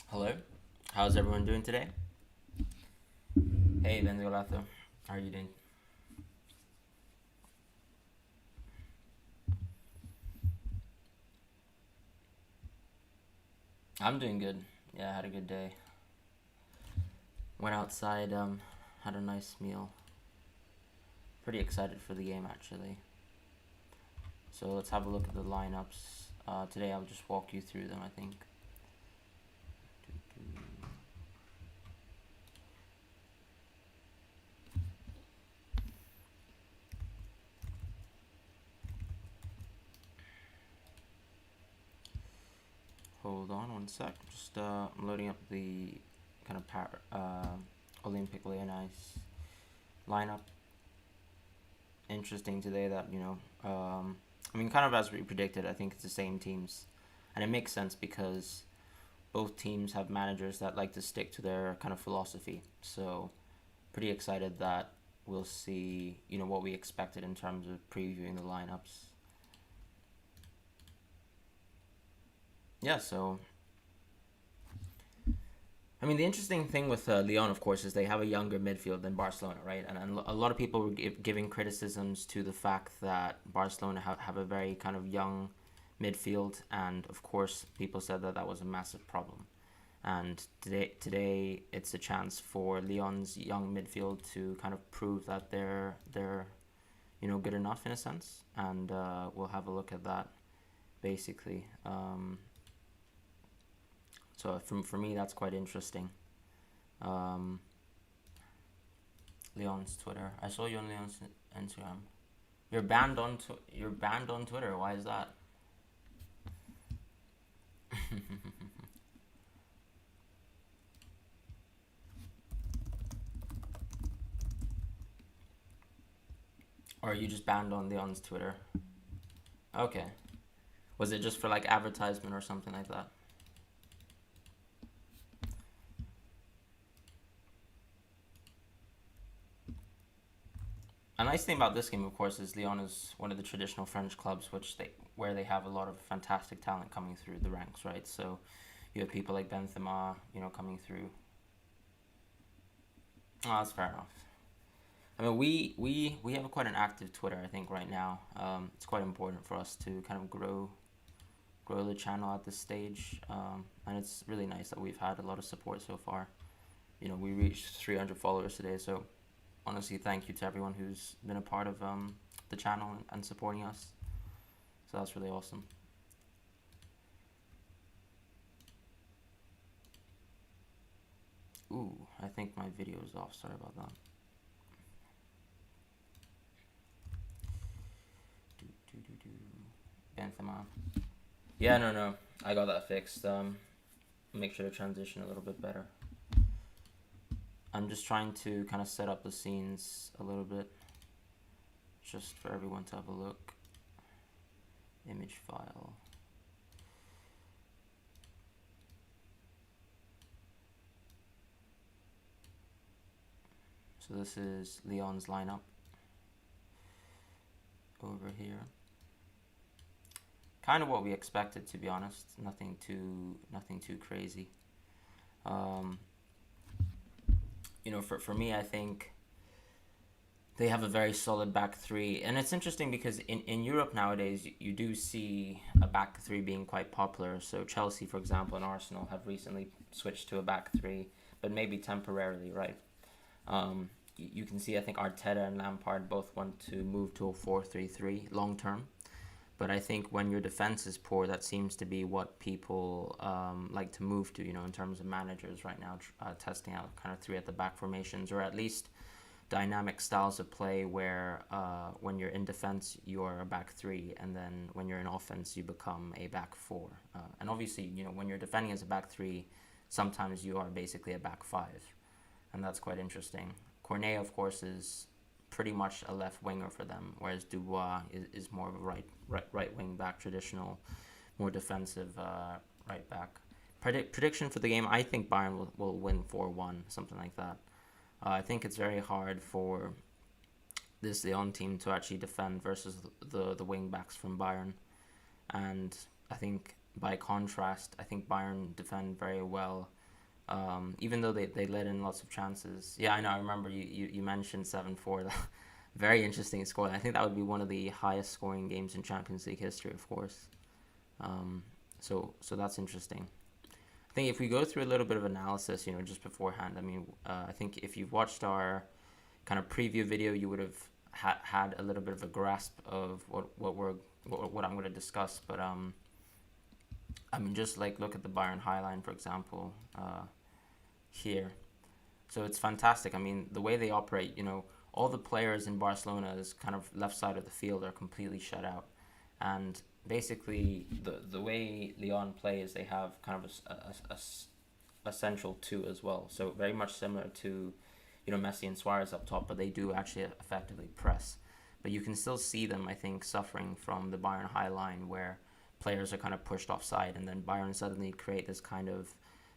Hello, how's everyone doing today? Hey, Benzolato, how are you doing? I'm doing good. Yeah, I had a good day. Went outside, had a nice meal. Pretty excited for the game actually. So let's have a look at the lineups. Today I'll just walk you through them, I think. Hold on one sec. Just I'm loading up the kind of Olympic Lyonnais lineup. Interesting today that I mean, kind of as we predicted. I think it's the same teams, and it makes sense because both teams have managers that like to stick to their kind of philosophy. So pretty excited that we'll see what we expected in terms of previewing the lineups. Yeah, so I mean, the interesting thing with Lyon, of course, is they have a younger midfield than Barcelona, right? And a lot of people were giving criticisms to the fact that Barcelona have a very kind of young midfield, and of course, people said that that was a massive problem. And today it's a chance for Lyon's young midfield to kind of prove that they're good enough in a sense, and we'll have a look at that basically. So for me, that's quite interesting. Um, Leon's Twitter. I saw you on Leon's Instagram. You're banned on Twitter. Why is that? Or are you just banned on Leon's Twitter? Okay. Was it just for like advertisement or something like that? A nice thing about this game, of course, is Lyon is one of the traditional French clubs, where they have a lot of fantastic talent coming through the ranks, right? So you have people like Benzema, coming through. Oh, that's fair enough. I mean, we have quite an active Twitter, I think, right now. It's quite important for us to kind of grow the channel at this stage, and it's really nice that we've had a lot of support so far. We reached 300 followers today, so honestly, thank you to everyone who's been a part of the channel and supporting us. So that's really awesome. Ooh, I think my video is off. Sorry about that. Benzema. Yeah, no. I got that fixed. Make sure to transition a little bit better. I'm just trying to kind of set up the scenes a little bit, just for everyone to have a look. Image file. So this is Lyon's lineup over here. Kind of what we expected, to be honest. Nothing too crazy. Um, for me, I think they have a very solid back three, and it's interesting because in Europe nowadays you do see a back three being quite popular. So Chelsea, for example, and Arsenal have recently switched to a back three, but maybe temporarily, right? You can see, I think Arteta and Lampard both want to move to a 4-3-3 long term. But I think when your defense is poor, that seems to be what people like to move to, in terms of managers right now, testing out kind of three at the back formations, or at least dynamic styles of play where when you're in defense, you're a back three, and then when you're in offense, you become a back four. And obviously, when you're defending as a back three, sometimes you are basically a back five, and that's quite interesting. Cornet, of course, is pretty much a left winger for them, whereas Dubois is more of a right wing back, traditional, more defensive right back. Prediction for the game: I think Bayern will win 4-1, something like that. I think it's very hard for this Lyon team to actually defend versus the wing backs from Bayern, and I think by contrast, I think Bayern defend very well Even though they let in lots of chances. Yeah, I know. I remember you mentioned 7-4. Very interesting score. I think that would be one of the highest scoring games in Champions League history, of course. Um, so that's interesting. I think if we go through a little bit of analysis, just beforehand, I mean, I think if you've watched our kind of preview video, you would have had a little bit of a grasp of what I'm going to discuss. But I mean, just like look at the Bayern Highline, for example, here. So it's fantastic. I mean, the way they operate, all the players in Barcelona's kind of left side of the field are completely shut out. And basically, the way Lyon play is they have kind of a central two as well. So very much similar to, Messi and Suarez up top, but they do actually effectively press. But you can still see them, I think, suffering from the Bayern high line where players are kind of pushed offside, and then Bayern suddenly create this kind of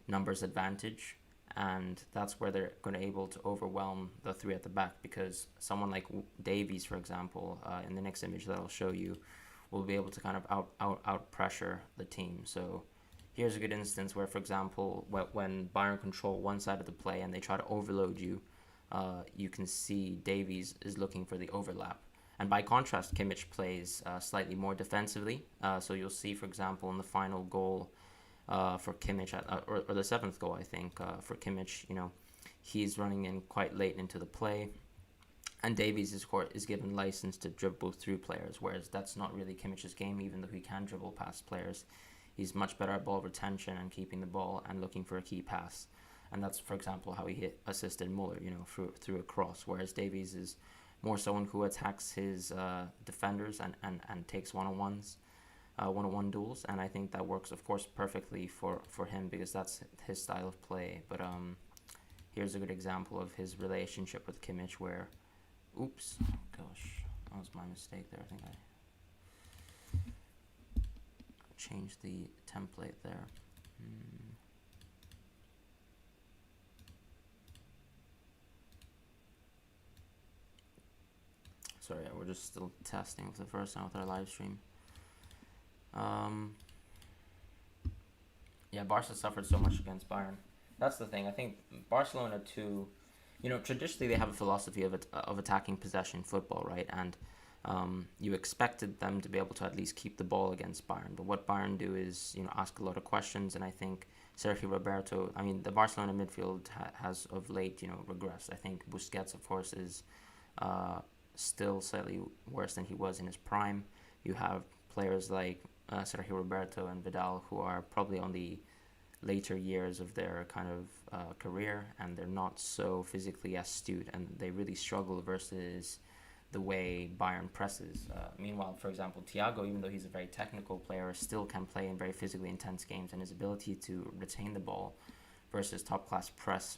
numbers advantage, and that's where they're going to able to overwhelm the three at the back, because someone like Davies, for example, in the next image that I'll show you, will be able to kind of out pressure the team. So here's a good instance where, for example, when Bayern control one side of the play and they try to overload you, you can see Davies is looking for the overlap. And by contrast, Kimmich plays slightly more defensively. So you'll see, for example, in the final goal for Kimmich, or the seventh goal, I think, for Kimmich, he's running in quite late into the play. And Davies is given license to dribble through players, whereas that's not really Kimmich's game, even though he can dribble past players. He's much better at ball retention and keeping the ball and looking for a key pass. And that's, for example, how he assisted Muller, through a cross, whereas Davies is more someone who attacks his defenders and takes one-on-one duels. And I think that works, of course, perfectly for him, because that's his style of play. But here's a good example of his relationship with Kimmich where... Oops, gosh, that was my mistake there. I think I changed the template there. Sorry, we're just still testing for the first time with our live stream. Yeah, Barca suffered so much against Bayern. That's the thing. I think Barcelona too. Traditionally they have a philosophy of attacking possession football, right? And you expected them to be able to at least keep the ball against Bayern. But what Bayern do is, ask a lot of questions. And I think Sergio Roberto, the Barcelona midfield has of late, regressed. I think Busquets, of course, is still slightly worse than he was in his prime. You have players like Sergio Roberto and Vidal, who are probably on the later years of their kind of career, and they're not so physically astute, and they really struggle versus the way Bayern presses. Meanwhile, for example, Thiago, even though he's a very technical player, still can play in very physically intense games, and his ability to retain the ball versus top-class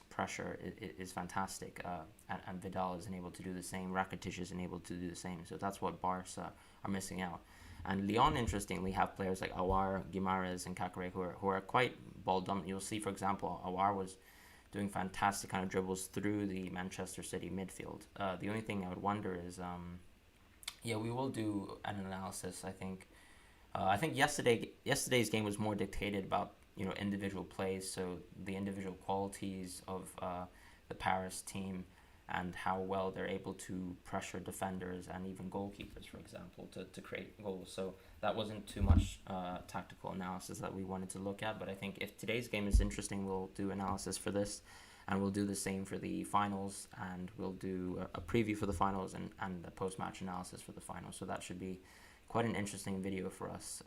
pressure is fantastic. And Vidal isn't able to do the same. Rakitic isn't able to do the same. So that's what Barca are missing out. And Lyon, interestingly, have players like Aouar, Guimarães, and Caqueret who are quite ball dominant. You'll see, for example, Aouar was doing fantastic kind of dribbles through the Manchester City midfield. The only thing I would wonder is, we will do an analysis. I think yesterday's game was more dictated about individual plays, so the individual qualities of the Paris team and how well they're able to pressure defenders and even goalkeepers, for example, to create goals. So that wasn't too much tactical analysis that we wanted to look at. But I think if today's game is interesting, we'll do analysis for this, and we'll do the same for the finals, and we'll do a preview for the finals and a post-match analysis for the finals. So that should be quite an interesting video for us.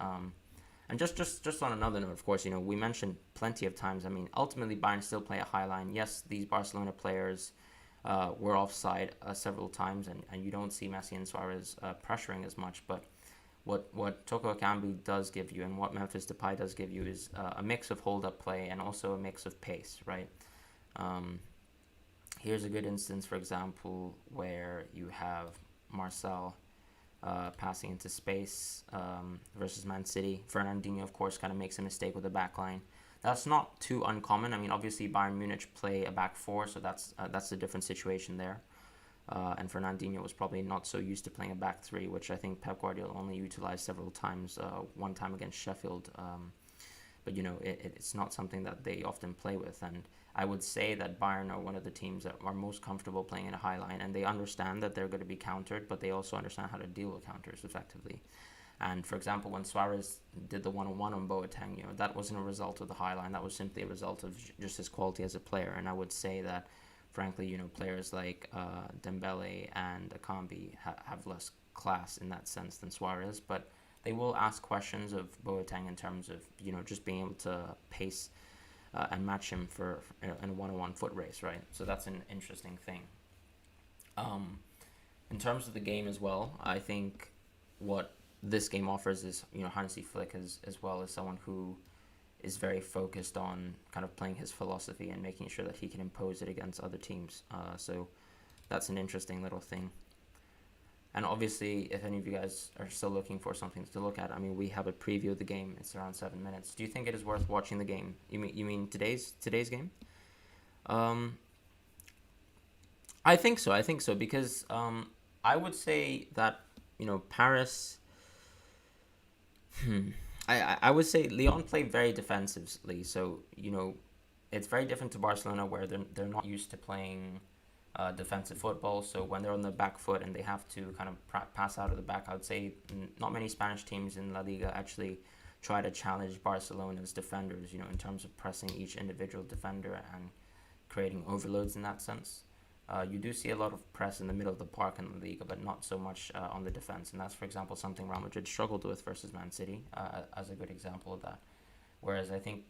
And just on another note, of course, we mentioned plenty of times, ultimately Bayern still play a high line. Yes, these Barcelona players were offside several times, and you don't see Messi and Suarez pressuring as much. But what Toko Ekambi does give you, and what Memphis Depay does give you, is a mix of hold-up play and also a mix of pace, right? Here's a good instance, for example, where you have Marcel passing into space versus Man City. Fernandinho, of course, kind of makes a mistake with the back line. That's not too uncommon. Obviously Bayern Munich play a back four, so that's a different situation there. And Fernandinho was probably not so used to playing a back three, which I think Pep Guardiola only utilized several times. One time against Sheffield, but it's not something that they often play with. And I would say that Bayern are one of the teams that are most comfortable playing in a high line, and they understand that they're going to be countered, but they also understand how to deal with counters effectively. And for example, when Suarez did the one-on-one on Boateng, that wasn't a result of the high line. That was simply a result of just his quality as a player. And I would say that, frankly, players like Dembele and Akambi have less class in that sense than Suarez. But they will ask questions of Boateng in terms of just being able to pace and match him for in a one-on-one foot race, right? So that's an interesting thing. In terms of the game as well, I think what this game offers is, Hansi Flick as well as someone who is very focused on kind of playing his philosophy and making sure that he can impose it against other teams. So that's an interesting little thing. And obviously, if any of you guys are still looking for something to look at, I mean, we have a preview of the game. It's around 7 minutes. Do you think it is worth watching the game? You mean today's game? I think so because I would say that Paris. I would say Lyon played very defensively, so it's very different to Barcelona where they're not used to playing defensive football. So when they're on the back foot and they have to kind of pass out of the back, I would say not many Spanish teams in La Liga actually try to challenge Barcelona's defenders, in terms of pressing each individual defender and creating overloads in that sense. You do see a lot of press in the middle of the park in La Liga, but not so much on the defense. And that's, for example, something Real Madrid struggled with versus Man City, as a good example of that. Whereas I think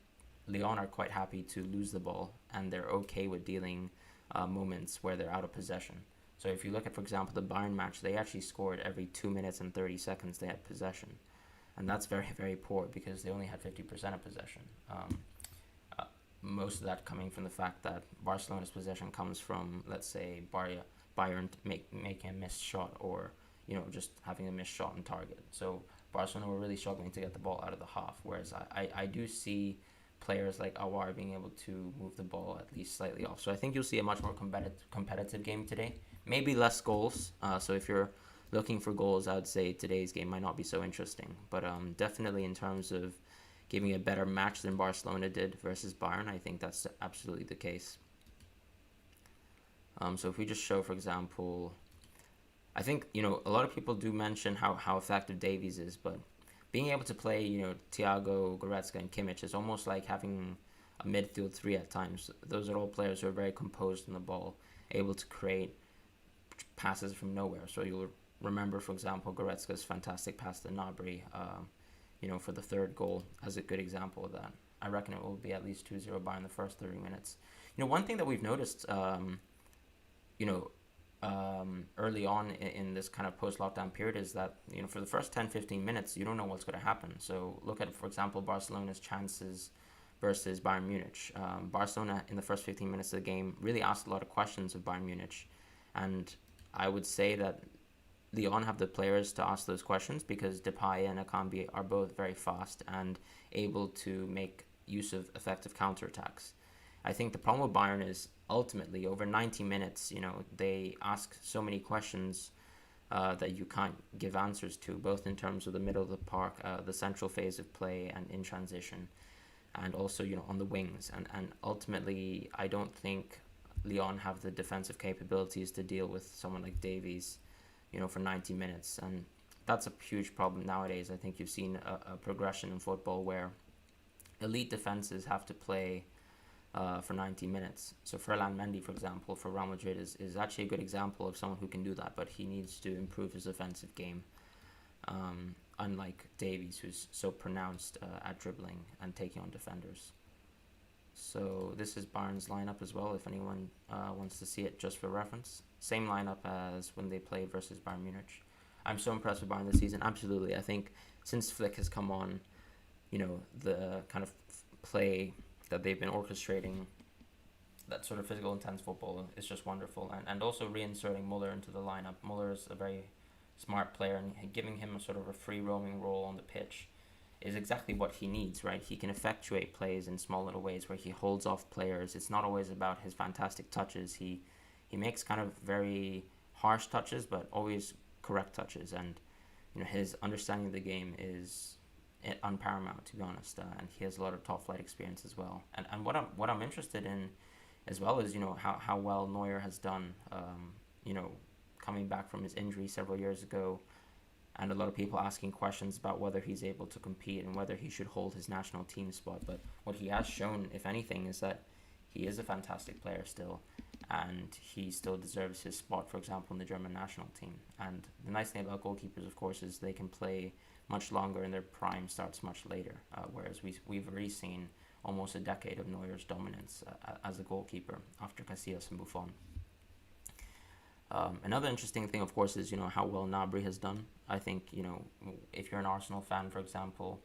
Lyon are quite happy to lose the ball, and they're okay with dealing moments where they're out of possession. So if you look at, for example, the Bayern match, they actually scored every 2 minutes and 30 seconds they had possession. And that's very, very poor because they only had 50% of possession. Most of that coming from the fact that Barcelona's possession comes from, let's say, Bayern making a missed shot or, just having a missed shot on target. So Barcelona were really struggling to get the ball out of the half, whereas I do see players like Awar being able to move the ball at least slightly off. So I think you'll see a much more competitive game today. Maybe less goals. So if you're looking for goals, I would say today's game might not be so interesting. But definitely in terms of giving a better match than Barcelona did versus Bayern, I think that's absolutely the case. So if we just show, for example, I think, a lot of people do mention how effective Davies is, but being able to play, Thiago, Goretzka, and Kimmich is almost like having a midfield three at times. Those are all players who are very composed on the ball, able to create passes from nowhere. So you'll remember, for example, Goretzka's fantastic pass to Gnabry, for the third goal as a good example of that. I reckon it will be at least 2-0 Bayern in the first 30 minutes. One thing that we've noticed, early on in this kind of post-lockdown period is that, for the first 10-15 minutes, you don't know what's going to happen. So look at, for example, Barcelona's chances versus Bayern Munich. Barcelona, in the first 15 minutes of the game, really asked a lot of questions of Bayern Munich. And I would say that Lyon have the players to ask those questions because Depay and Akambi are both very fast and able to make use of effective counterattacks. I think the problem with Bayern is ultimately over 90 minutes, they ask so many questions that you can't give answers to, both in terms of the middle of the park, the central phase of play and in transition, and also, on the wings. And ultimately, I don't think Lyon have the defensive capabilities to deal with someone like Davies, for 90 minutes. And that's a huge problem nowadays. I think you've seen a progression in football where elite defenses have to play for 90 minutes. So Ferland Mendy, for example, for Real Madrid is actually a good example of someone who can do that, but he needs to improve his offensive game, unlike Davies, who's so pronounced at dribbling and taking on defenders. So this is Bayern's lineup as well, if anyone wants to see it just for reference. Same lineup as when they played versus Bayern Munich. I'm so impressed with Bayern this season. Absolutely. I think since Flick has come on, the kind of play that they've been orchestrating, that sort of physical, intense football is just wonderful. And also reinserting Muller into the lineup. Muller is a very smart player, and giving him a sort of a free roaming role on the pitch is exactly what he needs, right? He can effectuate plays in small little ways where he holds off players. It's not always about his fantastic touches. He makes kind of very harsh touches, but always correct touches. And his understanding of the game is unparamount, to be honest, and he has a lot of top flight experience as well. And what I'm interested in as well is, how well Neuer has done. You know, coming back from his injury several years ago, and a lot of people asking questions about whether he's able to compete and whether he should hold his national team spot. But what he has shown, if anything, is that he is a fantastic player still, and he still deserves his spot, for example, in the German national team. And the nice thing about goalkeepers, of course, is they can play much longer and their prime starts much later, whereas we've already seen almost a decade of Neuer's dominance as a goalkeeper after Casillas and Buffon. Another interesting thing, of course, is how well Gnabry has done. I think if you're an Arsenal fan, for example,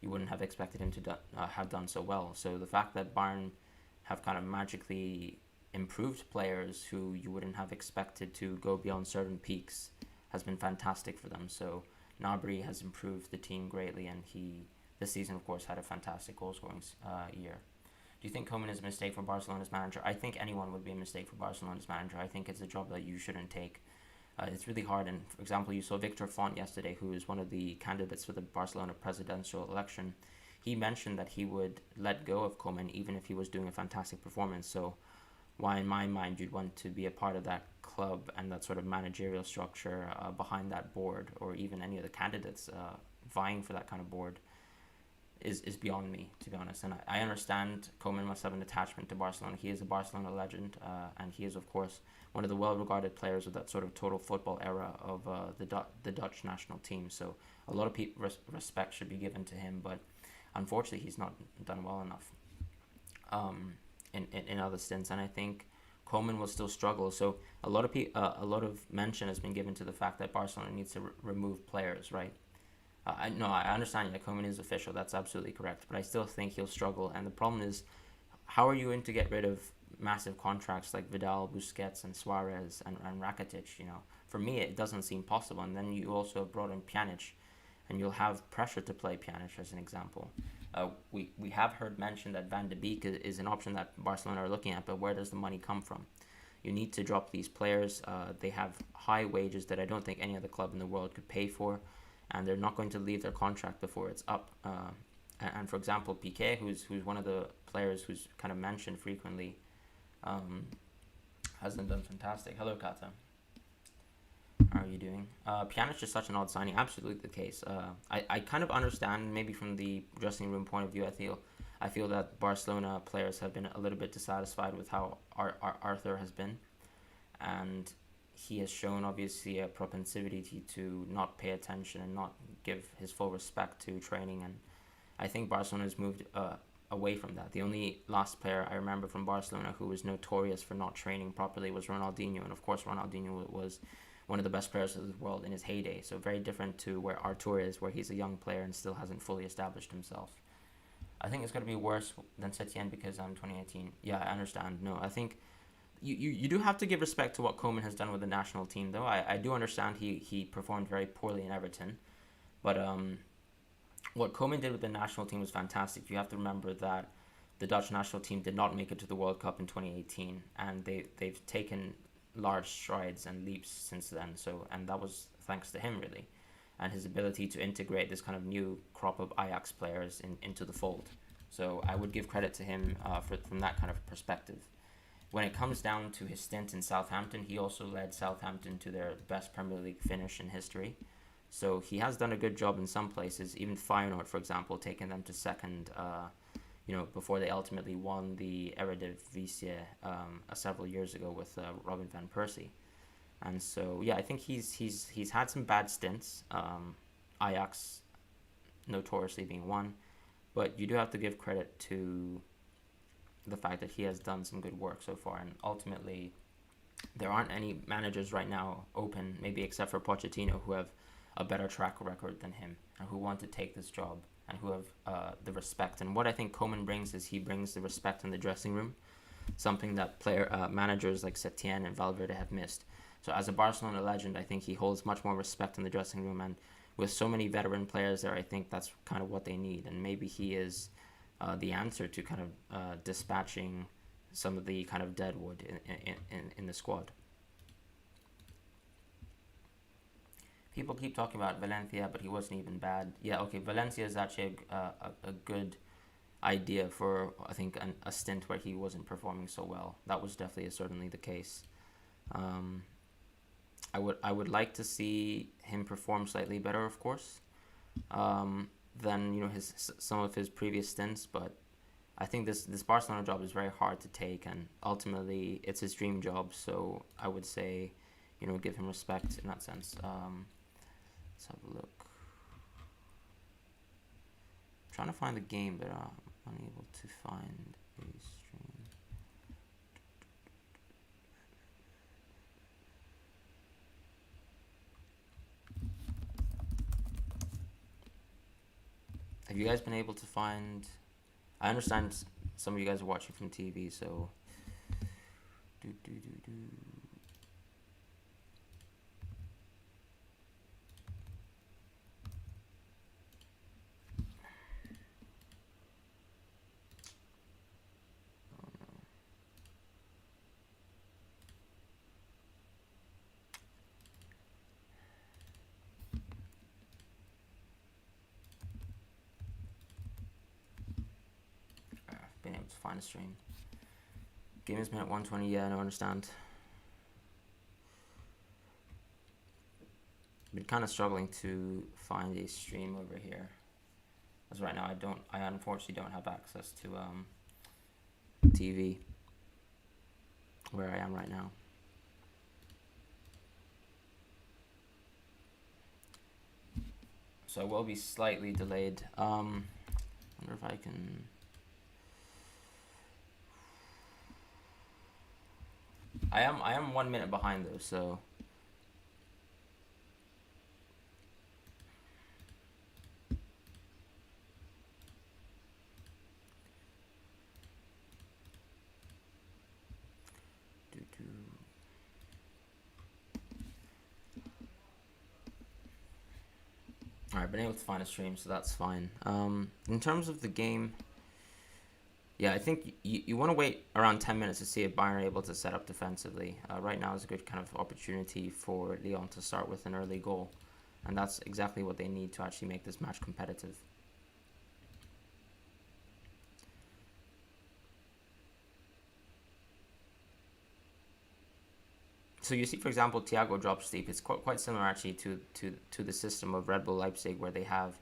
you wouldn't have expected him to have done so well. So the fact that Bayern have kind of magically improved players who you wouldn't have expected to go beyond certain peaks has been fantastic for them. So Gnabry has improved the team greatly, and he this season, of course, had a fantastic goal scoring year. Do you think Koeman is a mistake for Barcelona's manager? I think anyone would be a mistake for Barcelona's manager. I think it's a job that you shouldn't take. It's really hard. And for example, you saw Victor Font yesterday, who is one of the candidates for the Barcelona presidential election. He mentioned that he would let go of Koeman even if he was doing a fantastic performance. So why, in my mind, you'd want to be a part of that club and that sort of managerial structure behind that board, or even any of the candidates vying for that kind of board, is beyond me, to be honest. And I understand Koeman must have an attachment to Barcelona. He is a Barcelona legend, and he is, of course, one of the well-regarded players of that sort of total football era of the Dutch national team. So a lot of respect should be given to him, but unfortunately, he's not done well enough in other stints. And I think Koeman will still struggle. So a lot of mention has been given to the fact that Barcelona needs to remove players, right? I understand. Yeah, Koeman is official. That's absolutely correct. But I still think he'll struggle. And the problem is, how are you going to get rid of massive contracts like Vidal, Busquets, and Suarez and Rakitic? For me, it doesn't seem possible. And then you also brought in Pjanic, and you'll have pressure to play Pjanic as an example. We have heard mentioned that Van de Beek is an option that Barcelona are looking at, but where does the money come from? You need to drop these players. They have high wages that I don't think any other club in the world could pay for, and they're not going to leave their contract before it's up. And for example, Piqué, who's one of the players who's kind of mentioned frequently, hasn't done fantastic. Hello, Kata. How are you doing? Pjanic is such an odd signing. Absolutely the case. I kind of understand, maybe from the dressing room point of view, I feel that Barcelona players have been a little bit dissatisfied with how Arthur has been, and he has shown obviously a propensity to not pay attention and not give his full respect to training, and I think Barcelona has moved away from that. The only last player I remember from Barcelona who was notorious for not training properly was Ronaldinho, and of course Ronaldinho was one of the best players of the world in his heyday, so very different to where Artur is, where he's a young player and still hasn't fully established himself. I think it's going to be worse than Setien because I'm 2018. Yeah, I understand. No, I think you do have to give respect to what Koeman has done with the national team, though. I do understand he performed very poorly in Everton, but what Koeman did with the national team was fantastic. You have to remember that the Dutch national team did not make it to the World Cup in 2018, and they've taken large strides and leaps since then. And that was thanks to him, really, and his ability to integrate this kind of new crop of Ajax players into the fold. So I would give credit to him from that kind of perspective. When it comes down to his stint in Southampton, he also led Southampton to their best Premier League finish in history. So he has done a good job in some places, even Feyenoord, for example, taking them to second, before they ultimately won the Eredivisie several years ago with Robin van Persie. And so, yeah, I think he's had some bad stints, Ajax notoriously being one, but you do have to give credit to the fact that he has done some good work so far. And ultimately, there aren't any managers right now open, maybe except for Pochettino, who have a better track record than him and who want to take this job and who have the respect. And what I think Koeman brings is he brings the respect in the dressing room, something that managers like Setien and Valverde have missed. So as a Barcelona legend, I think he holds much more respect in the dressing room, and with so many veteran players there, I think that's kind of what they need. And maybe he is the answer to kind of dispatching some of the kind of deadwood in the squad. people keep talking about Valencia, but he wasn't even bad. Yeah, okay, Valencia is actually a good idea for, I think, a stint where he wasn't performing so well. That was definitely certainly the case. Um, I would like to see him perform slightly better, of course, than his some of his previous stints. But I think this Barcelona job is very hard to take, and ultimately it's his dream job. So I would say, give him respect in that sense. Let's have a look. I'm trying to find the game, but I'm unable to find a stream. Have you guys been able to find? I understand some of you guys are watching from TV, so. Been able to find a stream. Game is minute 120. Yeah, I don't understand. Been kind of struggling to find a stream over here, as right now I unfortunately don't have access to TV where I am right now. So I will be slightly delayed. Wonder if I can. I am 1 minute behind though, so. Alright, been able to find a stream, so that's fine. In terms of the game, yeah, I think you want to wait around 10 minutes to see if Bayern are able to set up defensively. Right now is a good kind of opportunity for Lyon to start with an early goal, and that's exactly what they need to actually make this match competitive. So you see, for example, Thiago drops deep. It's quite similar actually to the system of Red Bull Leipzig, where they have,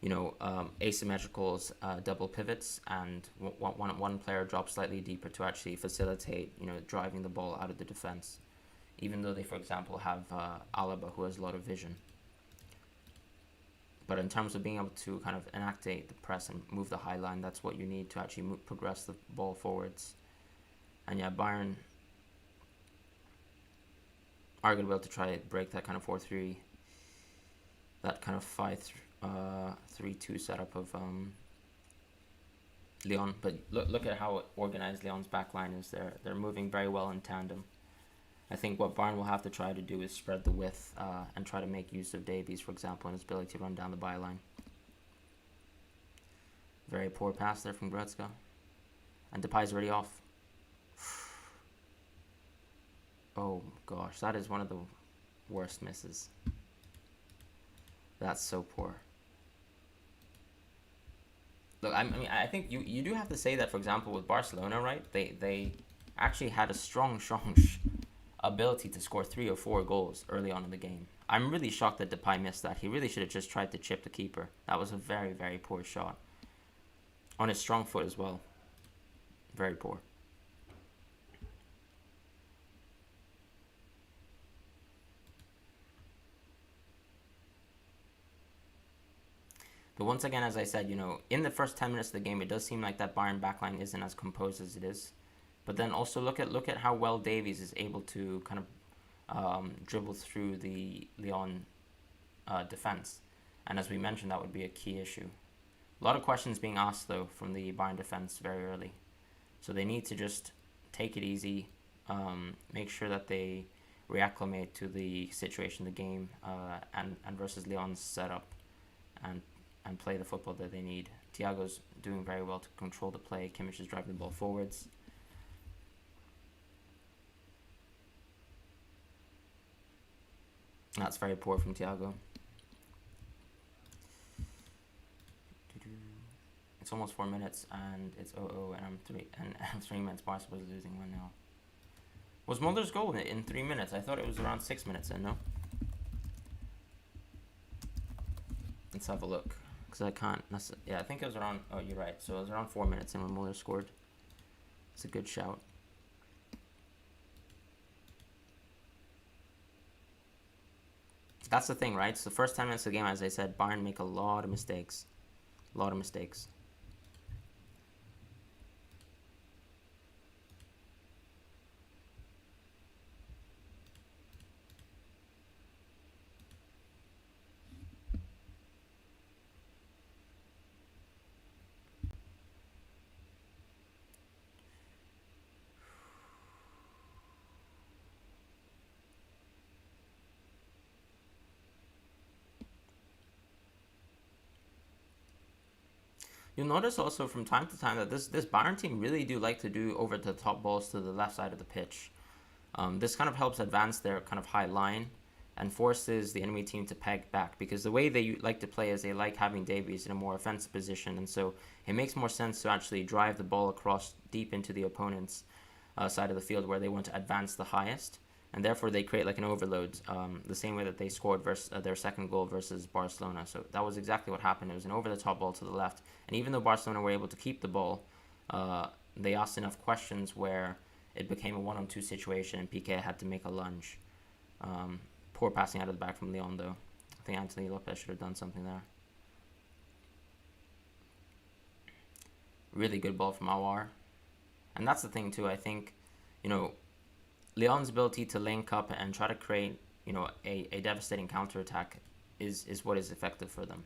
asymmetricals, double pivots, and one player drops slightly deeper to actually facilitate, driving the ball out of the defense. Even though they, for example, have Alaba, who has a lot of vision. But in terms of being able to kind of inactivate the press and move the high line, that's what you need to actually progress the ball forwards. And yeah, Bayern are going to be able to try to break that kind of 4-3, that kind of 5-3-2 setup of Lyon. But look at how organized Lyon's backline is. They're moving very well in tandem. I think what Bayern will have to try to do is spread the width and try to make use of Davies, for example, and his ability to run down the byline. Very poor pass there from Goretzka. And Depay's already off. Oh gosh, that is one of the worst misses. That's so poor. Look, I think you do have to say that, for example, with Barcelona, right? They actually had a strong ability to score 3 or 4 goals early on in the game. I'm really shocked that Depay missed that. He really should have just tried to chip the keeper. That was a very, very poor shot. On his strong foot as well. Very poor. But once again, as I said, in the first 10 minutes of the game, it does seem like that Bayern backline isn't as composed as it is. But then also look at how well Davies is able to kind of dribble through the Lyon defense. And as we mentioned, that would be a key issue. A lot of questions being asked, though, from the Bayern defense very early. So they need to just take it easy, make sure that they reacclimate to the situation of the game and versus Lyon's setup and play the football that they need. Thiago's doing very well to control the play. Kimmich is driving the ball forwards. That's very poor from Thiago. It's almost 4 minutes, and it's 0-0, and I'm 3 minutes. Barca was losing 1-0. Was Mulder's goal in 3 minutes? I thought it was around 6 minutes in, no? Let's have a look. Because I can't... Yeah, I think it was around... Oh, you're right. So it was around 4 minutes in when Mulder scored. It's a good shout. That's the thing, right? So the first 10 minutes of the game, as I said, Bayern make a lot of mistakes. A lot of mistakes. You'll notice also from time to time that this Bayern team really do like to do over the top balls to the left side of the pitch. This kind of helps advance their kind of high line and forces the enemy team to peg back, because the way they like to play is they like having Davies in a more offensive position, and so it makes more sense to actually drive the ball across deep into the opponent's side of the field where they want to advance the highest, and therefore they create like an overload, the same way that they scored their second goal versus Barcelona. So that was exactly what happened. It was an over-the-top ball to the left, and even though Barcelona were able to keep the ball, they asked enough questions where it became a 1-on-2 situation, and Piqué had to make a lunge. Poor passing out of the back from Lyon, though. I think Anthony Lopez should have done something there. Really good ball from Aouar. And that's the thing, too. I think, Lyon's ability to link up and try to create, a devastating counterattack is what is effective for them.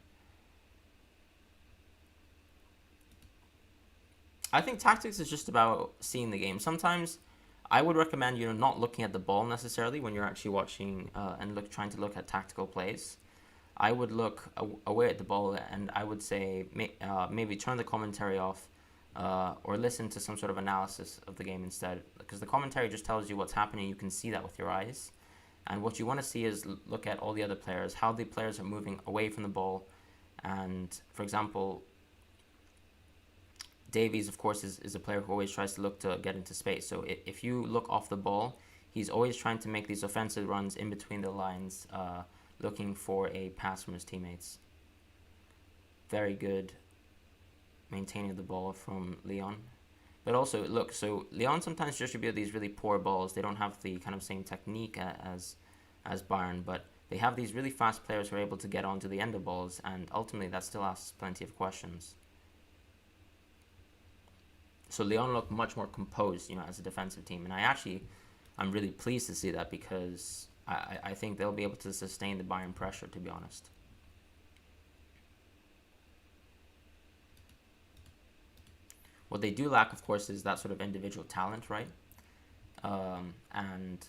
I think tactics is just about seeing the game. Sometimes I would recommend not looking at the ball necessarily when you're actually watching and trying to look at tactical plays. I would look away at the ball, and I would say maybe turn the commentary off or listen to some sort of analysis of the game instead, because the commentary just tells you what's happening. You can see that with your eyes, and what you want to see is look at all the other players, how the players are moving away from the ball. And for example, Davies, of course, is a player who always tries to look to get into space. So if you look off the ball, he's always trying to make these offensive runs in between the lines, looking for a pass from his teammates. Very good maintaining the ball from Lyon. But also, look, so Lyon sometimes distribute these really poor balls. They don't have the kind of same technique as Bayern, but they have these really fast players who are able to get onto the end of balls, and ultimately that still asks plenty of questions. So Lyon look much more composed, as a defensive team. And I'm really pleased to see that, because I think they'll be able to sustain the Bayern pressure, to be honest. What they do lack, of course, is that sort of individual talent, right? And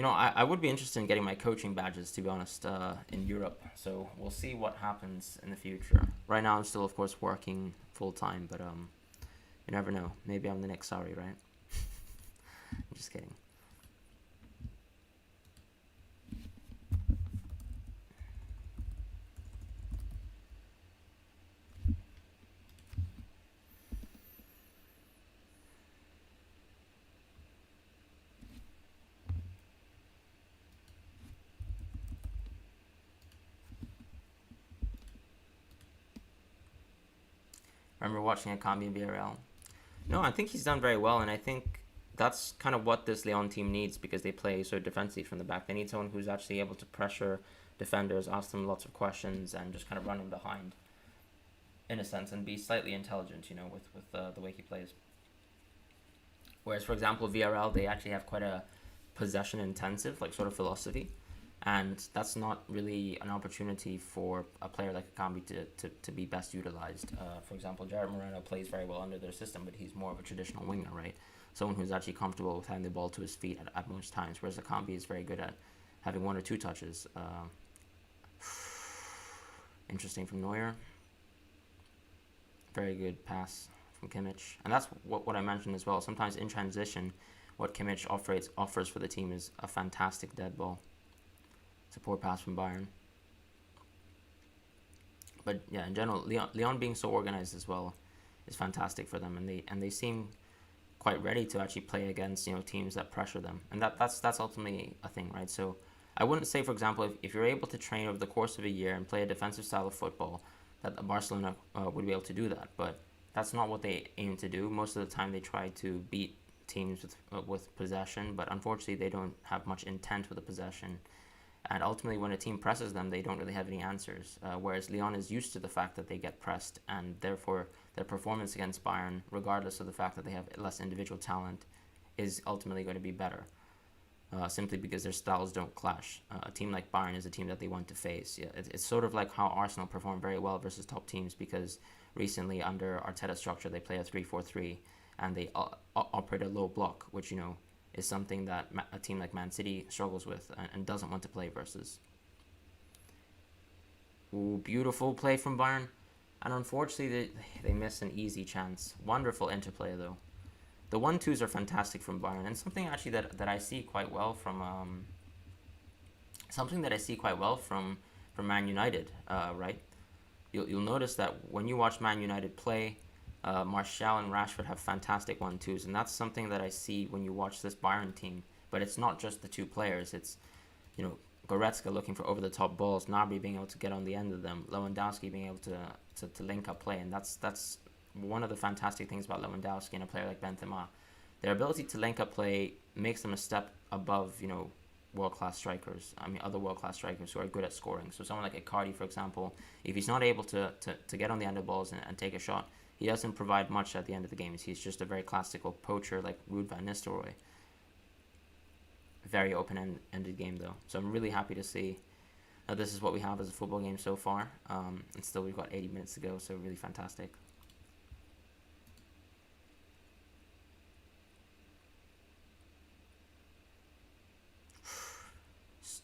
I would be interested in getting my coaching badges, to be honest, in Europe. So we'll see what happens in the future. Right now, I'm still, of course, working full-time, but you never know. Maybe I'm the next Sarri, right? I'm just kidding. Remember watching Akambi in BRL? No, I think he's done very well, and I think that's kind of what this Lyon team needs, because they play so defensively from the back. They need someone who's actually able to pressure defenders, ask them lots of questions, and just kind of run in behind, in a sense, and be slightly intelligent, with the way he plays. Whereas, for example, VRL, they actually have quite a possession-intensive, sort of philosophy. And that's not really an opportunity for a player like Akambi to be best utilized. For example, Jared Moreno plays very well under their system, but he's more of a traditional winger, right? Someone who's actually comfortable with having the ball to his feet at most times, whereas Akambi is very good at having one or two touches. Interesting from Neuer. Very good pass from Kimmich. And that's what I mentioned as well. Sometimes in transition, what Kimmich offers for the team is a fantastic dead ball. It's a poor pass from Bayern. But yeah, in general, Lyon being so organized as well is fantastic for them, and they seem quite ready to actually play against teams that pressure them, and that's ultimately a thing, right? So I wouldn't say, for example, if you're able to train over the course of a year and play a defensive style of football, that Barcelona would be able to do that, but that's not what they aim to do. Most of the time, they try to beat teams with possession, but unfortunately, they don't have much intent with the possession. And ultimately, when a team presses them, they don't really have any answers. Whereas Lyon is used to the fact that they get pressed, and therefore their performance against Bayern, regardless of the fact that they have less individual talent, is ultimately going to be better. Simply because their styles don't clash. A team like Bayern is a team that they want to face. Yeah, it's sort of like how Arsenal performed very well versus top teams, because recently under Arteta's structure they play a 3-4-3 and they operate a low block, which is something that a team like Man City struggles with and doesn't want to play versus. Ooh, beautiful play from Bayern, and unfortunately they miss an easy chance. Wonderful interplay though. The 1-2s are fantastic from Bayern, and something actually that I see quite well from Man United, right? You'll notice that when you watch Man United play, Martial and Rashford have fantastic 1-2s, and that's something that I see when you watch this Bayern team. But it's not just the two players; it's Goretzka looking for over-the-top balls, Gnabry being able to get on the end of them, Lewandowski being able to link up play, and that's one of the fantastic things about Lewandowski and a player like Benzema. Their ability to link up play makes them a step above, world-class strikers. I mean, other world-class strikers who are good at scoring. So someone like Icardi, for example, if he's not able to get on the end of balls and take a shot, he doesn't provide much at the end of the games. He's just a very classical poacher like Ruud van Nistelrooy. Very open-ended game, though. So I'm really happy to see that this is what we have as a football game so far. And still we've got 80 minutes to go, so really fantastic.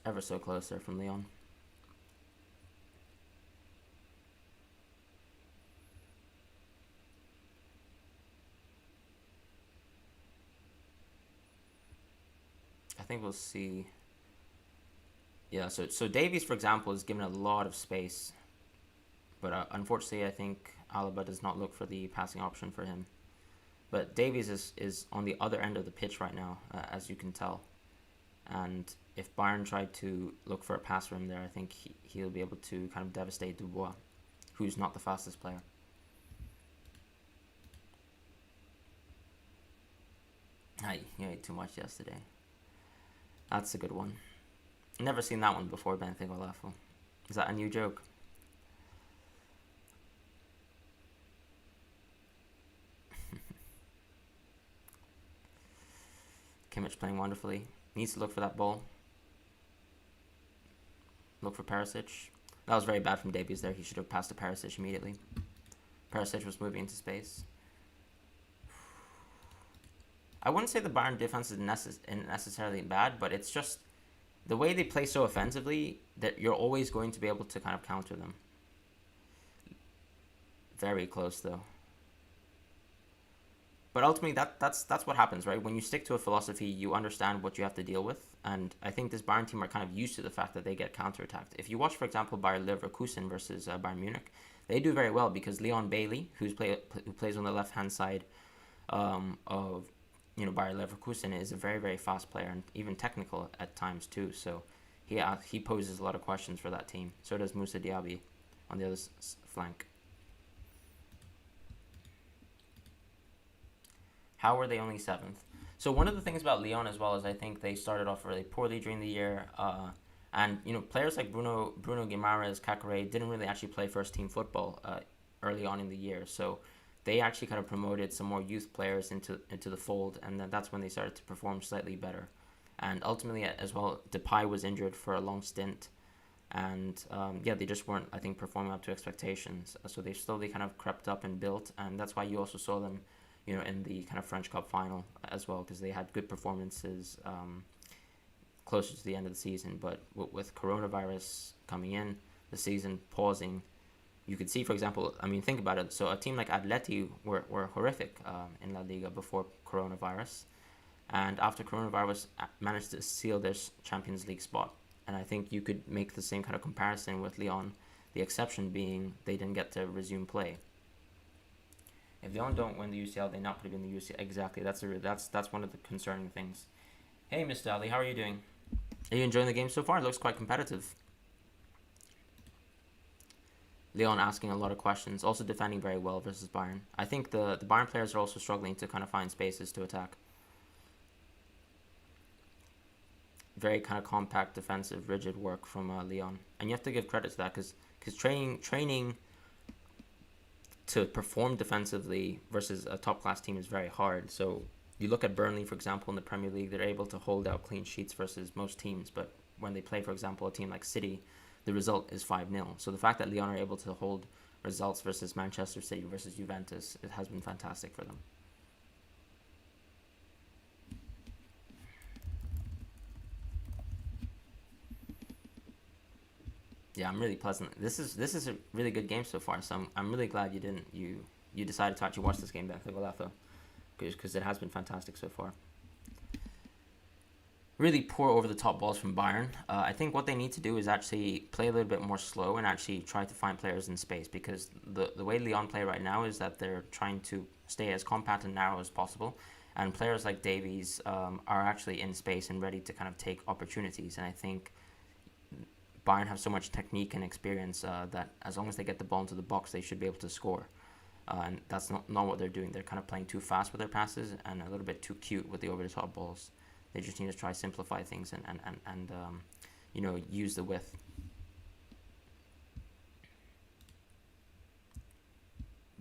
Ever so close there from Lyon. I think we'll see. Yeah, so Davies, for example, is given a lot of space, but unfortunately, I think Alaba does not look for the passing option for him. But Davies is on the other end of the pitch right now, as you can tell. And if Bayern tried to look for a pass for him there, I think he'll be able to kind of devastate Dubois, who's not the fastest player. You ate too much yesterday. That's a good one. Never seen that one before, Ben Thinkolafu. Is that a new joke? Kimmich playing wonderfully. Needs to look for that ball. Look for Perisic. That was very bad from Davies there. He should have passed to Perisic immediately. Perisic was moving into space. I wouldn't say the Bayern defense is necessarily bad, but it's just the way they play so offensively that you're always going to be able to kind of counter them. Very close though. But ultimately, that's what happens, right? When you stick to a philosophy, you understand what you have to deal with. And I think this Bayern team are kind of used to the fact that they get counterattacked. If you watch, for example, Bayer Leverkusen versus Bayern Munich, they do very well because Leon Bailey, who plays on the left-hand side of Bayer Leverkusen, is a very, very fast player and even technical at times too. So he poses a lot of questions for that team. So does Moussa Diaby on the other flank. How were they only 7th? So one of the things about Lyon as well is I think they started off really poorly during the year. And players like Bruno Guimaraes, Kakare didn't really actually play first team football early on in the year. So they actually kind of promoted some more youth players into the fold, and then that's when they started to perform slightly better. And ultimately as well, Depay was injured for a long stint. And they just weren't, I think, performing up to expectations. So they slowly kind of crept up and built, and that's why you also saw them in the kind of French Cup final as well, because they had good performances closer to the end of the season. But with coronavirus coming in, the season pausing, you could see, for example, I mean, think about it. So a team like Atleti were horrific in La Liga before coronavirus. and after coronavirus managed to seal their Champions League spot. And I think you could make the same kind of comparison with Lyon, the exception being they didn't get to resume play. If Lyon don't win the UCL, they not put in the UCL. Exactly, that's one of the concerning things. Hey, Mr. Ali, how are you doing? Are you enjoying the game so far? It looks quite competitive. Lyon asking a lot of questions, also defending very well versus Bayern. I think the Bayern players are also struggling to kind of find spaces to attack. Very kind of compact, defensive, rigid work from Lyon, and you have to give credit to that because training to perform defensively versus a top class team is very hard. So you look at Burnley, for example, in the Premier League, they're able to hold out clean sheets versus most teams, but when they play, for example, a team like City, the result is 5-0. So the fact that Lyon are able to hold results versus Manchester City versus Juventus, it has been fantastic for them. Yeah, I'm really pleasant. This is a really good game so far. So I'm really glad you decided to actually watch this game, Benfica, because it has been fantastic so far. Really poor over the top balls from Bayern. I think what they need to do is actually play a little bit more slow and actually try to find players in space, because the way Lyon play right now is that they're trying to stay as compact and narrow as possible, and players like Davies are actually in space and ready to kind of take opportunities. And I think Bayern have so much technique and experience that as long as they get the ball into the box, they should be able to score. And that's not what they're doing. They're kind of playing too fast with their passes and a little bit too cute with the over-the-top balls. They just need to try simplify things and use the width.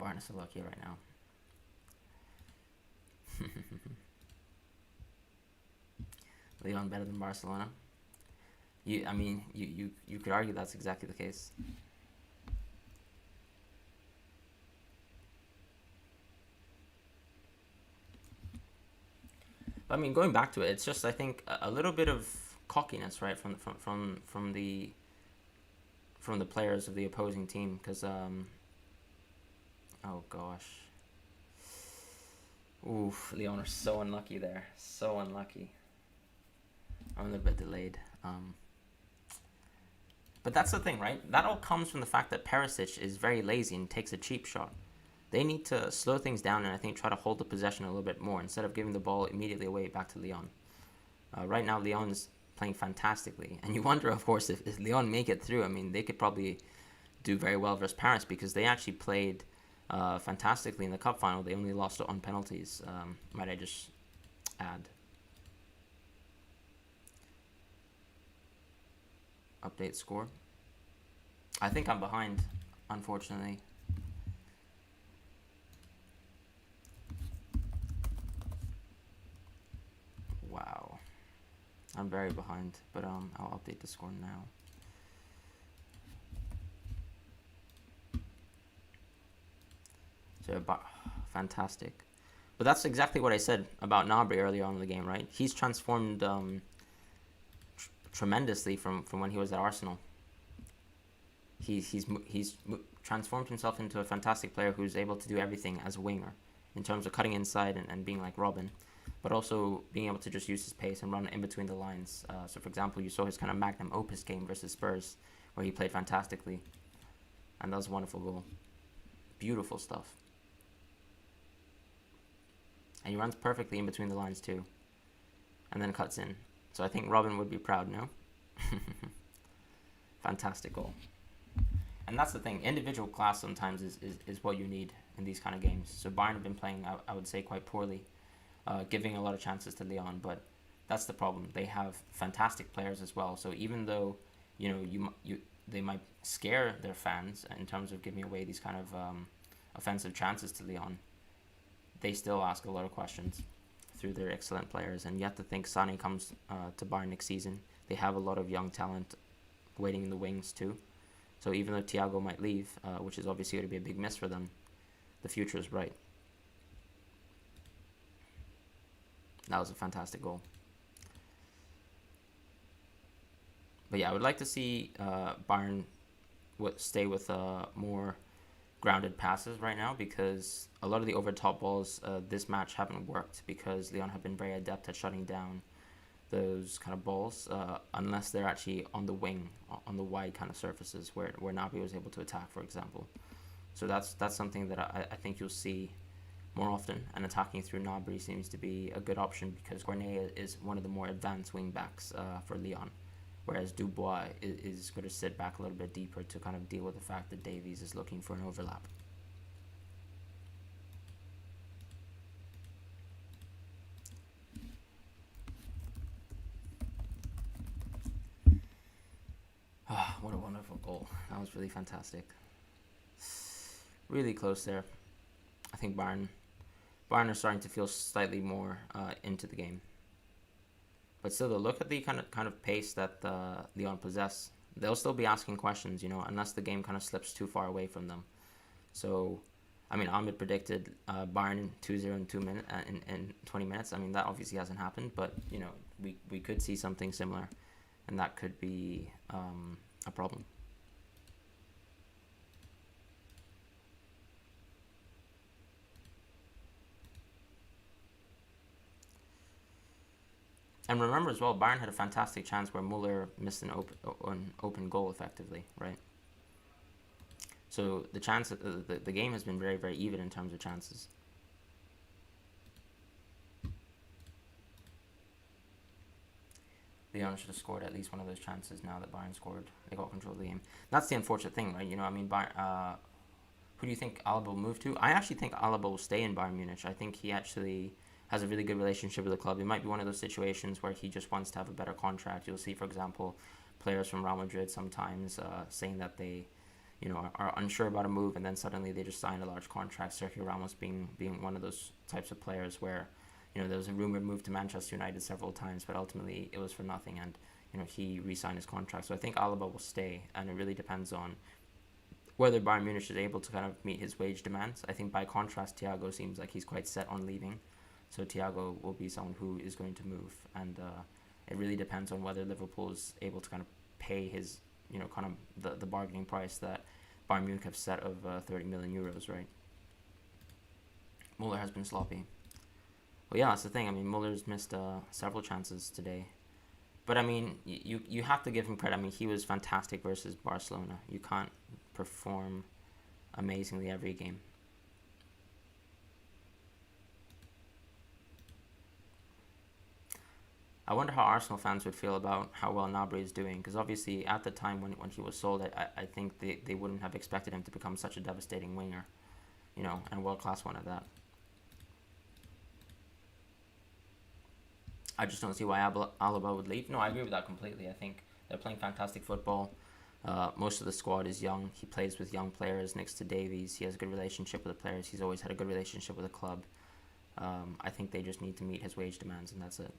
Bayern is so lucky right now. Lyon better than Barcelona. You could argue that's exactly the case. But I mean, going back to it, it's just I think a little bit of cockiness, right, from the players of the opposing team, because oh gosh, oof, Lyon are so unlucky there, so unlucky. I'm a little bit delayed. But that's the thing, right? That all comes from the fact that Perisic is very lazy and takes a cheap shot. They need to slow things down and I think try to hold the possession a little bit more instead of giving the ball immediately away back to Lyon. Right now, Lyon is playing fantastically. And you wonder, of course, if Lyon make it through. I mean, they could probably do very well versus Paris because they actually played fantastically in the cup final. They only lost on penalties, might I just add. Update score. I think I'm behind, unfortunately. Wow. I'm very behind, but I'll update the score now. So, fantastic. But that's exactly what I said about Gnabry earlier on in the game, right? He's transformed tremendously from when he was at Arsenal. He's transformed himself into a fantastic player who's able to do everything as a winger in terms of cutting inside and being like Robin, but also being able to just use his pace and run in between the lines. So, for example, you saw his kind of magnum opus game versus Spurs, where he played fantastically, and that was a wonderful goal. Beautiful stuff. And he runs perfectly in between the lines too, and then cuts in. So I think Robin would be proud, no? Fantastic goal. And that's the thing. Individual class sometimes is what you need in these kind of games. So Bayern have been playing, I would say, quite poorly, giving a lot of chances to Lyon. But that's the problem. They have fantastic players as well. So even though they might scare their fans in terms of giving away these kind of offensive chances to Lyon, they still ask a lot of questions through their excellent players. And you have to think Sané comes to Bayern next season. They have a lot of young talent waiting in the wings too. So even though Thiago might leave, which is obviously going to be a big miss for them, the future is bright. That was a fantastic goal. But yeah, I would like to see Bayern stay with more grounded passes right now, because a lot of the over top balls this match haven't worked because Lyon have been very adept at shutting down those kind of balls unless they're actually on the wing, on the wide kind of surfaces where Nabi was able to attack, for example. So that's something that I think you'll see more often, and attacking through Gnabry seems to be a good option because Cornet is one of the more advanced wing backs for Lyon, whereas Dubois is going to sit back a little bit deeper to kind of deal with the fact that Davies is looking for an overlap. What a wonderful goal. That was really fantastic. Really close there. I think Bayern are starting to feel slightly more into the game. But still, though, look at the kind of pace that Lyon possess. They'll still be asking questions, unless the game kind of slips too far away from them. So, I mean, Ahmed predicted Bayern 2-0 in 2 minutes in 20 minutes. I mean, that obviously hasn't happened, but we could see something similar, and that could be a problem. And remember as well, Bayern had a fantastic chance where Muller missed an open goal effectively, right? So the game has been very, very even in terms of chances. Lyon should have scored at least one of those chances now that Bayern scored. They got control of the game. That's the unfortunate thing, right? I mean, Bayern, who do you think Alaba will move to? I actually think Alaba will stay in Bayern Munich. I think he actually has a really good relationship with the club. It might be one of those situations where he just wants to have a better contract. You'll see, for example, players from Real Madrid sometimes saying that they, are unsure about a move, and then suddenly they just sign a large contract. Sergio Ramos being one of those types of players where, there was a rumored move to Manchester United several times, but ultimately it was for nothing, and he re-signed his contract. So I think Alaba will stay, and it really depends on whether Bayern Munich is able to kind of meet his wage demands. I think by contrast, Thiago seems like he's quite set on leaving. So Thiago will be someone who is going to move, and it really depends on whether Liverpool is able to kind of pay his, kind of the bargaining price that Bayern Munich have set of 30 million euros, right? Muller has been sloppy. Well, yeah, that's the thing. I mean, Muller's missed several chances today, but I mean, you have to give him credit. I mean, he was fantastic versus Barcelona. You can't perform amazingly every game. I wonder how Arsenal fans would feel about how well Gnabry is doing, because obviously at the time when he was sold, I think they wouldn't have expected him to become such a devastating winger, and a world-class one at that. I just don't see why Alaba would leave. No, I agree with that completely. I think they're playing fantastic football. Most of the squad is young. He plays with young players next to Davies. He has a good relationship with the players. He's always had a good relationship with the club. I think they just need to meet his wage demands, and that's it.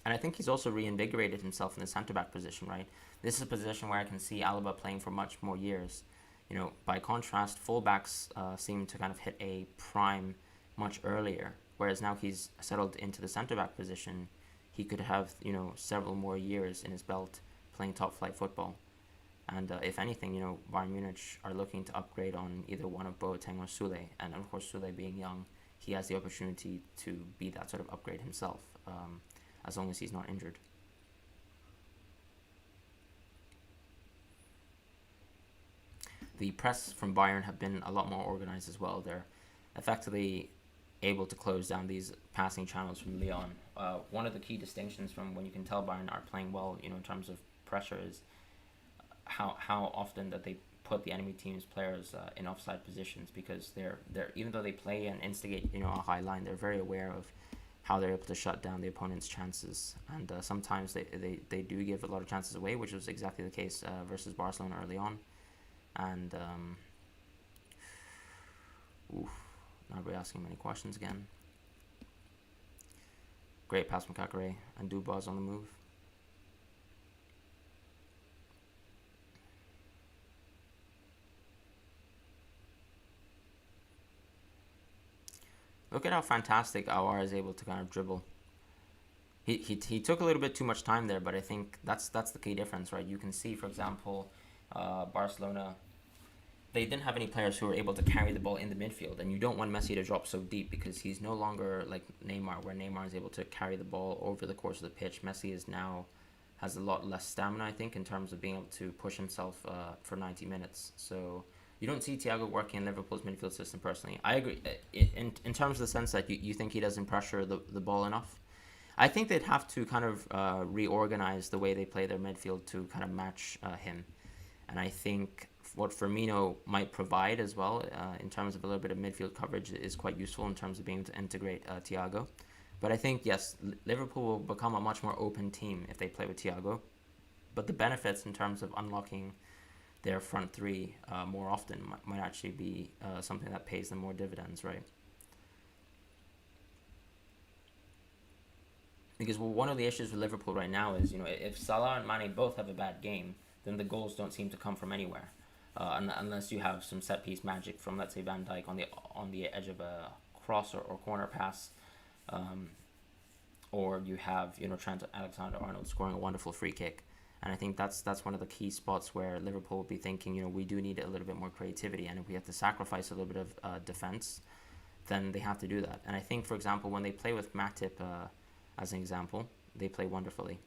And I think he's also reinvigorated himself in the centre-back position, right? This is a position where I can see Alaba playing for much more years. By contrast, fullbacks seem to kind of hit a prime much earlier, whereas now he's settled into the centre-back position. He could have, several more years in his belt playing top-flight football. And if anything, Bayern Munich are looking to upgrade on either one of Boateng or Sule. And of course, Sule being young, he has the opportunity to be that sort of upgrade himself, as long as he's not injured. The press from Bayern have been a lot more organized as well. They're effectively able to close down these passing channels from Lyon. One of the key distinctions from when you can tell Bayern are playing well, in terms of pressure, is how often that they put the enemy team's players in offside positions, because they're even though they play and instigate a high line, they're very aware of how they're able to shut down the opponent's chances, and sometimes they do give a lot of chances away, which was exactly the case versus Barcelona early on. And not really asking many questions again. Great pass from Kakare, and Dubois on the move. Look at how fantastic Aouar is able to kind of dribble. He took a little bit too much time there, but I think that's the key difference, right? You can see, for example, Barcelona they didn't have any players who were able to carry the ball in the midfield, and you don't want Messi to drop so deep because he's no longer like Neymar, where Neymar is able to carry the ball over the course of the pitch. Messi is now has a lot less stamina, I think, in terms of being able to push himself for 90 minutes. So you don't see Thiago working in Liverpool's midfield system personally. I agree in terms of the sense that you think he doesn't pressure the ball enough. I think they'd have to kind of reorganize the way they play their midfield to kind of match him. And I think what Firmino might provide as well in terms of a little bit of midfield coverage is quite useful in terms of being able to integrate Thiago. But I think, yes, Liverpool will become a much more open team if they play with Thiago. But the benefits in terms of unlocking their front three more often might actually be something that pays them more dividends, right? Because one of the issues with Liverpool right now is, if Salah and Mane both have a bad game, then the goals don't seem to come from anywhere, unless you have some set piece magic from, let's say, Van Dijk on the edge of a cross or corner pass, or you have Trent Alexander-Arnold scoring a wonderful free kick. And I think that's one of the key spots where Liverpool will be thinking, we do need a little bit more creativity, and if we have to sacrifice a little bit of defense, then they have to do that. And I think, for example, when they play with Matip as an example, they play wonderfully.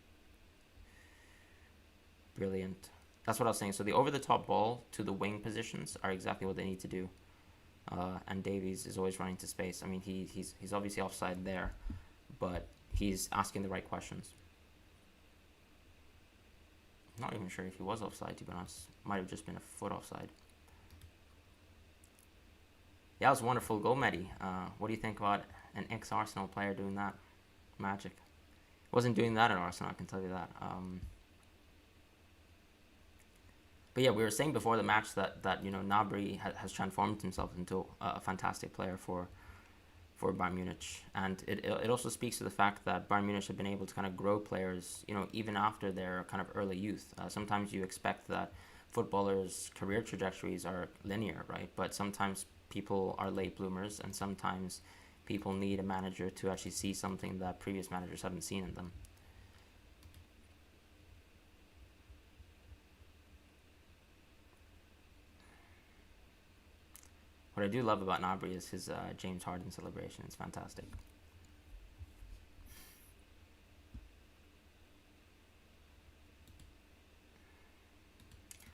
Brilliant. That's what I was saying. So the over-the-top ball to the wing positions are exactly what they need to do. And Davies is always running to space. I mean, he's obviously offside there, but he's asking the right questions. I'm not even sure if he was offside, to be honest. Might have just been a foot offside. Yeah, it was a wonderful goal, Mehdi. What do you think about an ex-Arsenal player doing that? Magic. Wasn't doing that at Arsenal, I can tell you that. But yeah, we were saying before the match that Gnabry has transformed himself into a fantastic player for Bayern Munich, and it also speaks to the fact that Bayern Munich have been able to kind of grow players, even after their kind of early youth. Sometimes you expect that footballers' career trajectories are linear, right? But sometimes people are late bloomers, and sometimes people need a manager to actually see something that previous managers haven't seen in them. What I do love about Gnabry is his James Harden celebration. It's fantastic.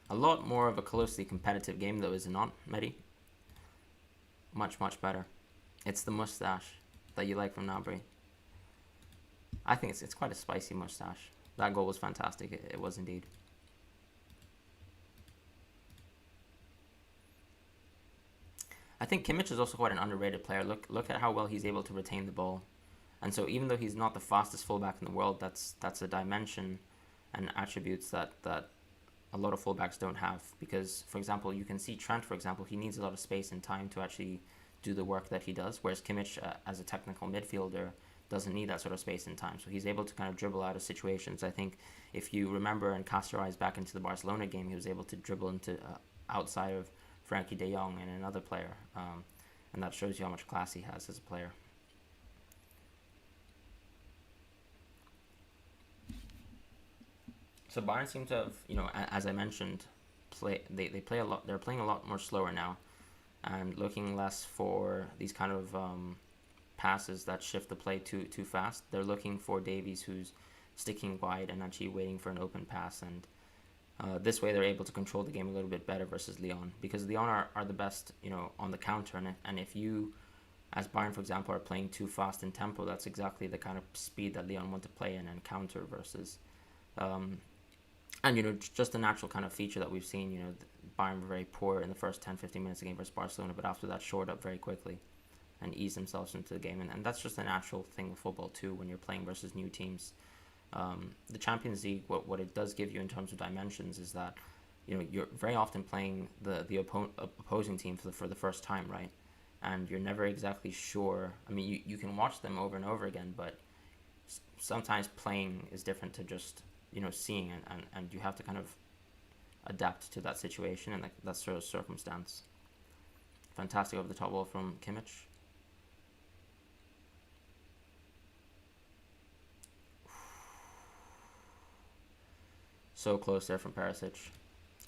A lot more of a closely competitive game, though, is it not, Mehdi? Much, much better. It's the mustache that you like from Gnabry. I think it's quite a spicy mustache. That goal was fantastic. It was indeed. I think Kimmich is also quite an underrated player. Look at how well he's able to retain the ball. And so even though he's not the fastest fullback in the world, that's a dimension and attributes that a lot of fullbacks don't have. Because, for example, you can see Trent, for example, he needs a lot of space and time to actually do the work that he does, whereas Kimmich, as a technical midfielder, doesn't need that sort of space and time. So he's able to kind of dribble out of situations. I think if you remember and cast your eyes back into the Barcelona game, he was able to dribble into outside of Frankie de Jong and another player. And that shows you how much class he has as a player. So Bayern seem to have, as I mentioned, they play a lot. They're playing a lot more slower now, and looking less for these kind of passes that shift the play too fast. They're looking for Davies, who's sticking wide and actually waiting for an open pass, and this way they're able to control the game a little bit better versus Lyon, because Lyon are the best, on the counter, and if you, as Bayern, for example, are playing too fast in tempo, that's exactly the kind of speed that Lyon want to play in and counter versus. And, just a natural kind of feature that we've seen, Bayern were very poor in the first 10-15 minutes of the game versus Barcelona, but after that shored up very quickly and eased themselves into the game. And that's just a natural thing with football too when you're playing versus new teams. The Champions League, what it does give you in terms of dimensions is that, you're very often playing the opposing team for the first time, right? And you're never exactly sure. I mean, you can watch them over and over again, but sometimes playing is different to just seeing, and you have to kind of adapt to that situation and that sort of circumstance. Fantastic over the top ball from Kimmich. So close there from Perisic.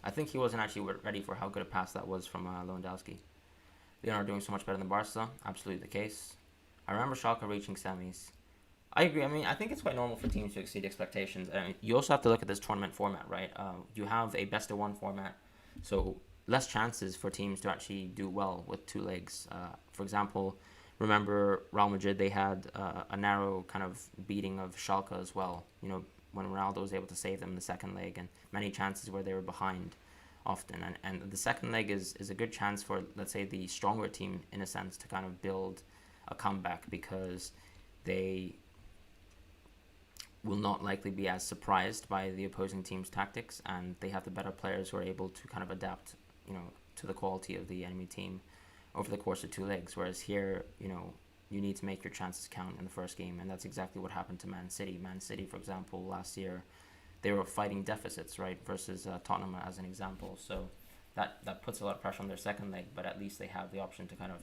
I think he wasn't actually ready for how good a pass that was from Lewandowski. Lyon are doing so much better than Barca. Absolutely the case. I remember Schalke reaching semis. I agree. I mean, I think it's quite normal for teams to exceed expectations. I mean, you also have to look at this tournament format, right? You have a best of one format, so less chances for teams to actually do well with two legs. For example, remember Real Madrid, they had a narrow kind of beating of Schalke as well. You know, when Ronaldo was able to save them in the second leg, and many chances where they were behind often. And the second leg is a good chance for, let's say, the stronger team, in a sense, to kind of build a comeback, because they will not likely be as surprised by the opposing team's tactics, and they have the better players who are able to kind of adapt, you know, to the quality of the enemy team over the course of two legs. Whereas here, you know, you need to make your chances count in the first game, and that's exactly what happened to Man City. Man City, for example, last year, they were fighting deficits, right, versus Tottenham as an example. So that puts a lot of pressure on their second leg, but at least they have the option to kind of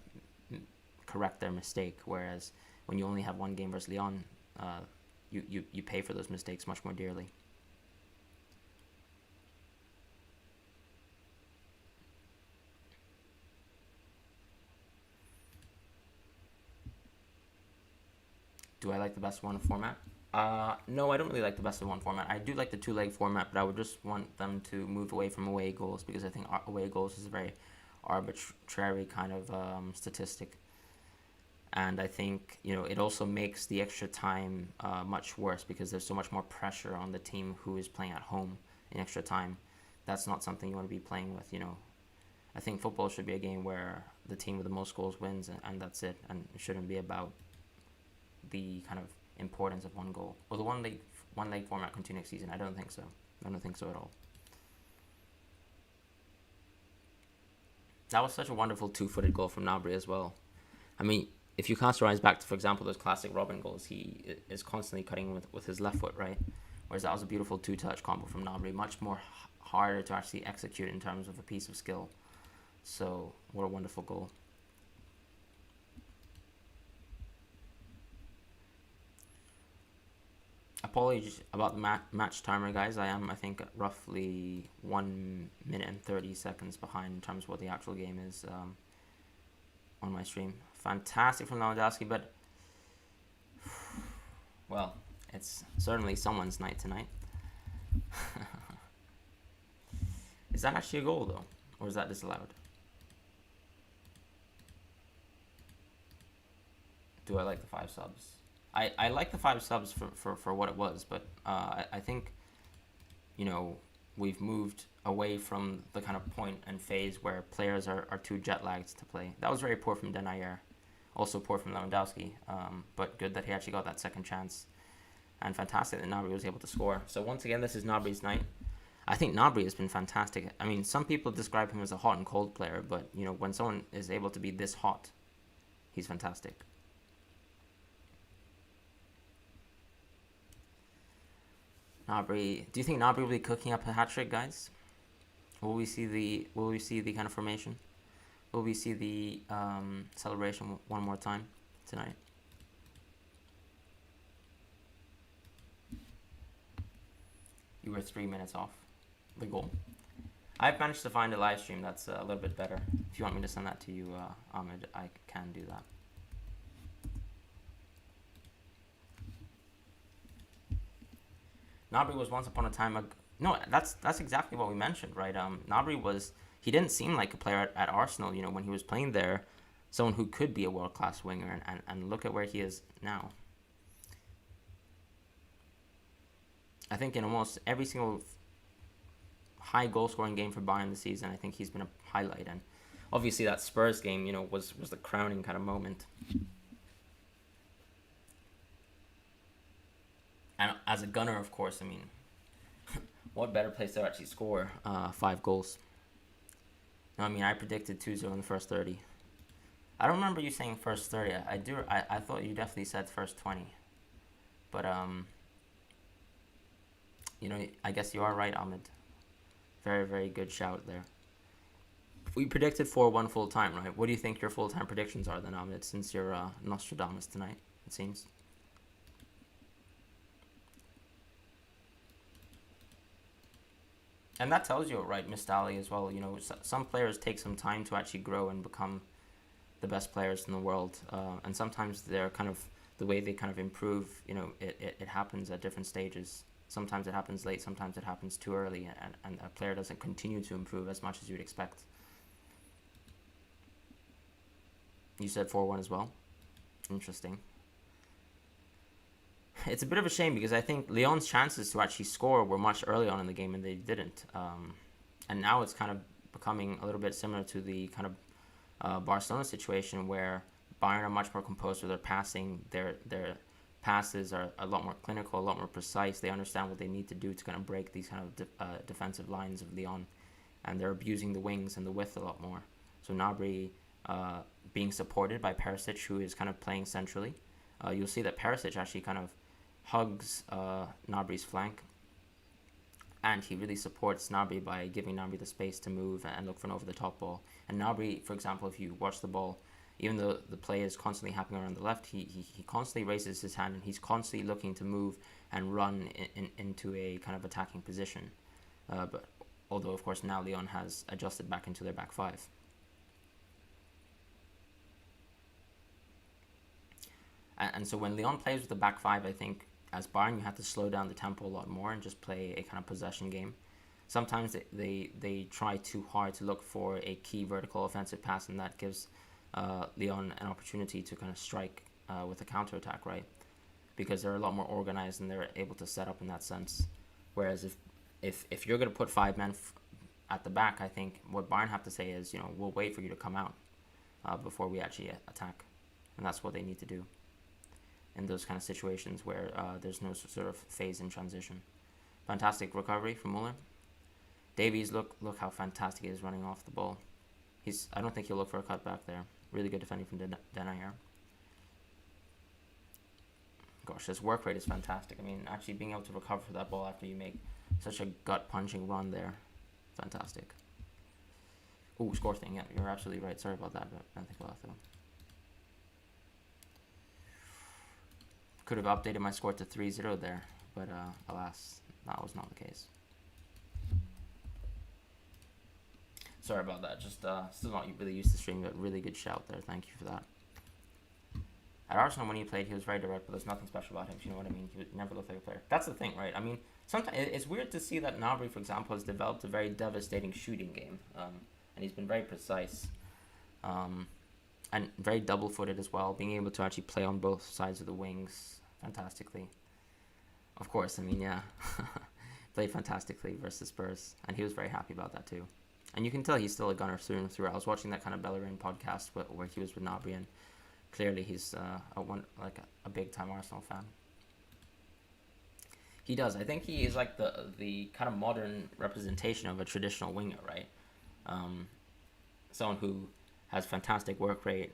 correct their mistake. Whereas when you only have one game versus Lyon, you pay for those mistakes much more dearly. Do I like the best one format? No, I don't really like the best of one format. I do like the two-leg format, but I would just want them to move away from away goals, because I think away goals is a very arbitrary kind of statistic. And I think, you know, it also makes the extra time much worse, because there's so much more pressure on the team who is playing at home in extra time. That's not something you want to be playing with, you know. I think football should be a game where the team with the most goals wins, and that's it. And it shouldn't be about the kind of importance of one goal. Will the one leg format continue next season? I don't think so. I don't think so at all. That was such a wonderful two-footed goal from Gnabry as well. I mean, if you cast your eyes back to, for example, those classic Robin goals, he is constantly cutting with his left foot, right? Whereas that was a beautiful two-touch combo from Gnabry, much more harder to actually execute in terms of a piece of skill. So, what a wonderful goal. Apologies about the match timer, guys. I am, I think, roughly 1 minute and 30 seconds behind in terms of what the actual game is on my stream. Fantastic from Lewandowski, but, well, it's certainly someone's night tonight. Is that actually a goal, though? Or is that disallowed? Do I like the 5 subs? I like the 5 subs for what it was, but I think, you know, we've moved away from the kind of point and phase where players are too jet lagged to play. That was very poor from Denayer, also poor from Lewandowski, but good that he actually got that second chance, and fantastic that Gnabry was able to score. So once again, this is Gnabry's night. I think Gnabry has been fantastic. I mean, some people describe him as a hot and cold player, but, you know, when someone is able to be this hot, he's fantastic. Gnabry, do you think Gnabry will be cooking up a hat trick, guys? Will we see the kind of formation? Will we see the celebration one more time tonight? You were 3 minutes off the goal. I've managed to find a live stream that's a little bit better. If you want me to send that to you, Ahmed, I can do that. Gnabry was once upon a time no, that's exactly what we mentioned, right? Gnabry he didn't seem like a player at Arsenal, you know, when he was playing there, someone who could be a world-class winger, and look at where he is now. I think in almost every single high goal-scoring game for Bayern this season, I think he's been a highlight, and obviously that Spurs game, you know, was the crowning kind of moment. And as a gunner, of course, I mean, what better place to actually score 5 goals? No, I mean, I predicted 2-0 in the first 30. I don't remember you saying first 30. I thought you definitely said first 20. But, you know, I guess you are right, Ahmed. Very, very good shout there. We predicted 4-1 full time, right? What do you think your full-time predictions are then, Ahmed, since you're Nostradamus tonight, it seems? And that tells you, right, Mistali as well. You know, some players take some time to actually grow and become the best players in the world, and sometimes they're kind of the way they kind of improve. You know, it happens at different stages. Sometimes it happens late, sometimes it happens too early, and a player doesn't continue to improve as much as you'd expect. You said 4-1 as well. Interesting. It's a bit of a shame because I think Lyon's chances to actually score were much early on in the game and they didn't. And now it's kind of becoming a little bit similar to the kind of Barcelona situation where Bayern are much more composed with their passing. Their passes are a lot more clinical, a lot more precise. They understand what they need to do to kind of break these kind of defensive lines of Lyon. And they're abusing the wings and the width a lot more. So Gnabry being supported by Perisic, who is kind of playing centrally. You'll see that Perisic actually kind of hugs Gnabry's flank, and he really supports Gnabry by giving Gnabry the space to move and look for an over-the-top ball. And Gnabry, for example, if you watch the ball, even though the play is constantly happening around the left, he constantly raises his hand and he's constantly looking to move and run into a kind of attacking position. But although, of course, now Lyon has adjusted back into their back five. And so when Lyon plays with the back five, I think as Bayern, you have to slow down the tempo a lot more and just play a kind of possession game. Sometimes they try too hard to look for a key vertical offensive pass, and that gives Lyon an opportunity to kind of strike with a counterattack, right? Because they're a lot more organized and they're able to set up in that sense. Whereas if you're going to put 5 men at the back, I think what Bayern have to say is, you know, we'll wait for you to come out before we actually attack. And that's what they need to do in those kind of situations where there's no sort of phase in transition. Fantastic recovery from Muller. Davies, look how fantastic he is running off the ball. I don't think he'll look for a cut back there. Really good defending from Denayer. Gosh, his work rate is fantastic. I mean, actually being able to recover for that ball after you make such a gut-punching run there, fantastic. Ooh, score thing, yeah, you're absolutely right. Sorry about that, but I don't think about that. Could have updated my score to 3-0 there, but alas, that was not the case. Sorry about that. Just still not really used to streaming, but really good shout there. Thank you for that. At Arsenal, when he played, he was very direct, but there's nothing special about him. You know what I mean? He never looked like a player. That's the thing, right? I mean, sometimes it's weird to see that Gnabry, for example, has developed a very devastating shooting game, and he's been very precise. And very double-footed as well, being able to actually play on both sides of the wings fantastically. Of course, I mean, yeah, played fantastically versus Spurs, and he was very happy about that too. And you can tell he's still a gunner through and through. I was watching that kind of Bellerin podcast where he was with Gnabry, and clearly he's a big-time Arsenal fan. He does. I think he is like the kind of modern representation of a traditional winger, right? Someone who has fantastic work rate,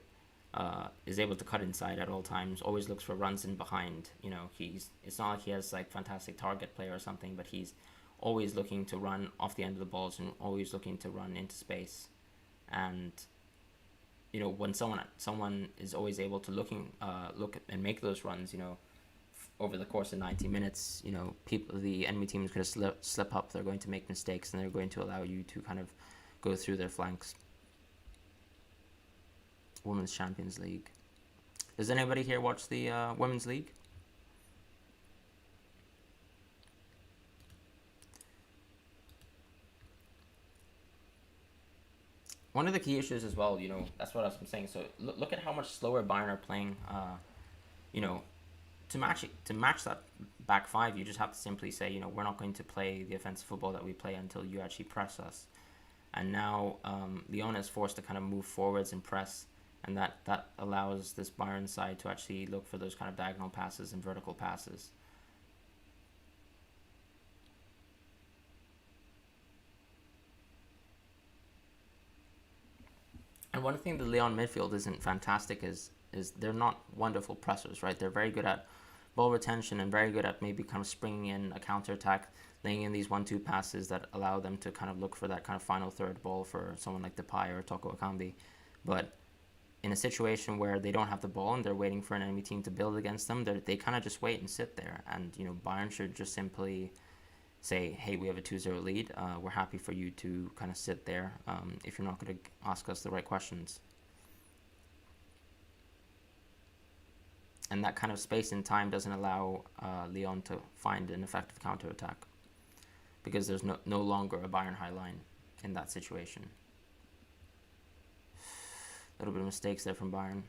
is able to cut inside at all times, always looks for runs in behind. You know, it's not like he has like fantastic target play or something, but he's always looking to run off the end of the balls and always looking to run into space. And you know, when someone is always able to look and make those runs, you know, over the course of 90 minutes, you know, the enemy team is going to slip up. They're going to make mistakes, and they're going to allow you to kind of go through their flanks. Women's Champions League. Does anybody here watch the Women's League? One of the key issues as well, you know, that's what I'm saying. So look at how much slower Bayern are playing. You know, to match that back five, you just have to simply say, you know, we're not going to play the offensive football that we play until you actually press us. And now Lyon is forced to kind of move forwards and press. And that allows this Bayern side to actually look for those kind of diagonal passes and vertical passes. And one thing the Lyon midfield isn't fantastic is they're not wonderful pressers, right? They're very good at ball retention and very good at maybe kind of springing in a counterattack, laying in these 1-2 passes that allow them to kind of look for that kind of final third ball for someone like Depay or Toko Ekambi. But in a situation where they don't have the ball and they're waiting for an enemy team to build against them, they kind of just wait and sit there. And, you know, Bayern should just simply say, hey, we have a 2-0 lead. We're happy for you to kind of sit there if you're not going to ask us the right questions. And that kind of space and time doesn't allow Lyon to find an effective counterattack, because there's no longer a Bayern high line in that situation. A little bit of mistakes there from Bayern.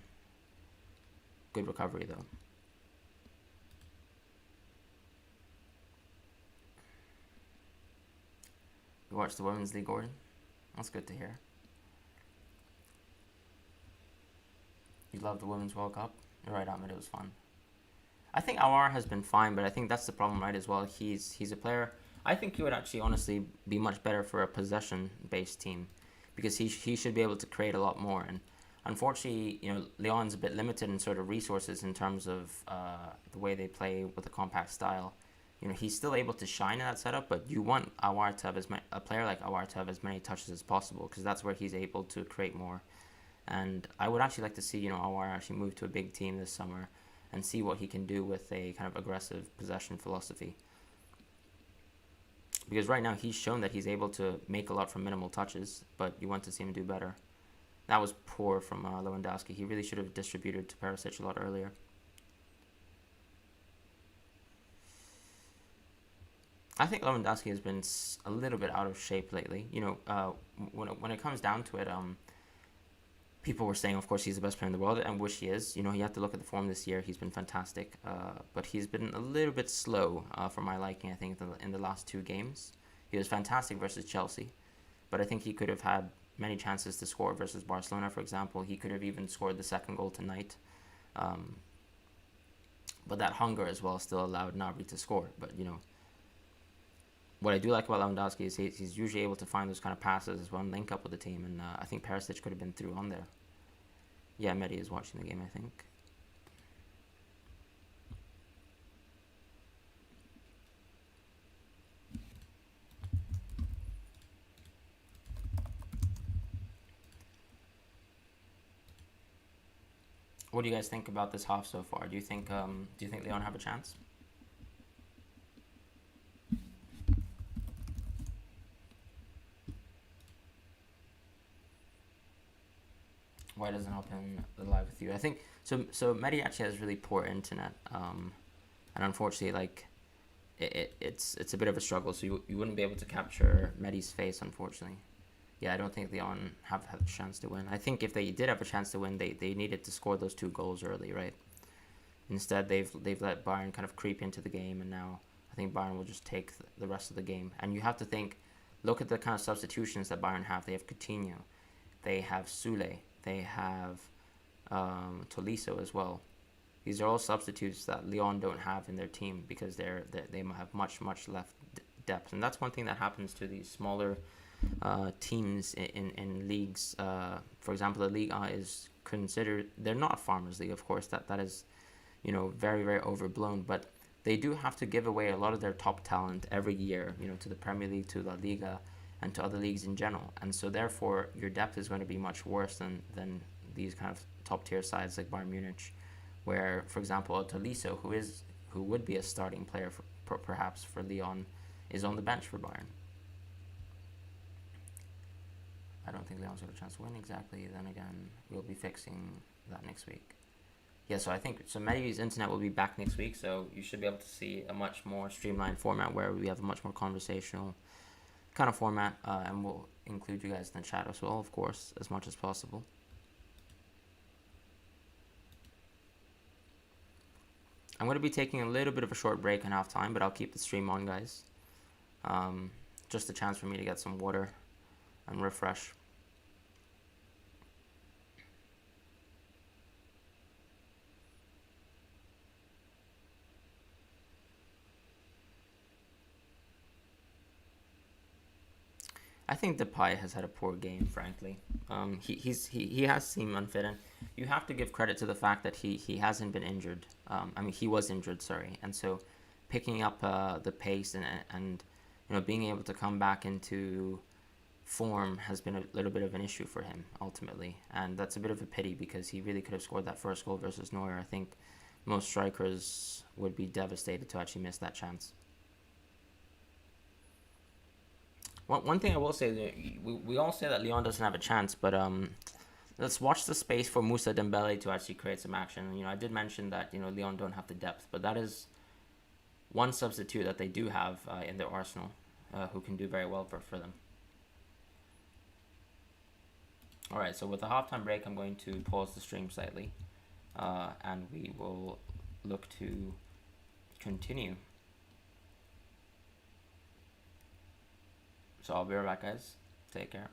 Good recovery, though. You watched the Women's League, Gordon? That's good to hear. You love the Women's World Cup? You're right, Ahmed, it was fun. I think Awar has been fine, but I think that's the problem, right, as well. He's a player. I think he would actually honestly be much better for a possession-based team, because he should be able to create a lot more. And unfortunately, Lyon's a bit limited in sort of resources in terms of the way they play with a compact style. He's still able to shine in that setup, but you want Awar to have a player like Awar to have as many touches as possible, because that's where he's able to create more. And I would actually like to see, Awar actually move to a big team this summer and see what he can do with a kind of aggressive possession philosophy. Because right now he's shown that he's able to make a lot from minimal touches, but you want to see him do better. That was poor from Lewandowski. He really should have distributed to Perisic a lot earlier. I think Lewandowski has been a little bit out of shape lately. When it comes down to it, people were saying, of course, he's the best player in the world, and which he is. You have to look at the form this year. He's been fantastic, but he's been a little bit slow for my liking, I think, in the last 2 games. He was fantastic versus Chelsea, but I think he could have had many chances to score versus Barcelona, for example. He could have even scored the second goal tonight. But that hunger as well still allowed Gnabry to score. But, what I do like about Lewandowski is he's usually able to find those kind of passes as well and link up with the team. And I think Perisic could have been through on there. Yeah, Mehdi is watching the game, I think. What do you guys think about this half so far? Do you think Lyon have a chance? Why doesn't it open the live with you? I think so. Mehdi actually has really poor internet, and unfortunately, it's a bit of a struggle. So you wouldn't be able to capture Mehdi's face, unfortunately. Yeah, I don't think Lyon have had a chance to win. I think if they did have a chance to win, they needed to score those 2 goals early, right? Instead, they've let Bayern kind of creep into the game, and now I think Bayern will just take the rest of the game. And you have to look at the kind of substitutions that Bayern have. They have Coutinho, they have Sule, they have Tolisso as well. These are all substitutes that Lyon don't have in their team, because they have much left depth, and that's one thing that happens to these smaller teams in leagues. For example, the Ligue 1 is considered, they're not a farmers league, of course. That is, very very overblown, but they do have to give away a lot of their top talent every year, to the Premier League, to La Liga, and to other leagues in general. And so therefore your depth is going to be much worse than these kind of top tier sides like Bayern Munich, where, for example, Tolisso, who would be a starting player perhaps for Lyon, is on the bench for Bayern. I don't think Lyon's got a chance to win exactly. Then again, we'll be fixing that next week. Yeah, so I think Mehdi's internet will be back next week, so you should be able to see a much more streamlined format where we have a much more conversational kind of format, and we'll include you guys in the chat as well, of course, as much as possible. I'm going to be taking a little bit of a short break in halftime, but I'll keep the stream on, guys. Just a chance for me to get some water and refresh. I think Depay has had a poor game, frankly. He has seemed unfit, and you have to give credit to the fact that he hasn't been injured. He was injured, sorry, and so picking up the pace and being able to come back into form has been a little bit of an issue for him ultimately, and that's a bit of a pity because he really could have scored that first goal versus Neuer. I think most strikers would be devastated to actually miss that chance. One thing I will say that we all say that Lyon doesn't have a chance, but let's watch the space for Moussa Dembele to actually create some action. I did mention that Lyon don't have the depth, but that is one substitute that they do have in their arsenal, who can do very well for them. All right, so with the halftime break, I'm going to pause the stream slightly, and we will look to continue. So I'll be right back, guys. Take care.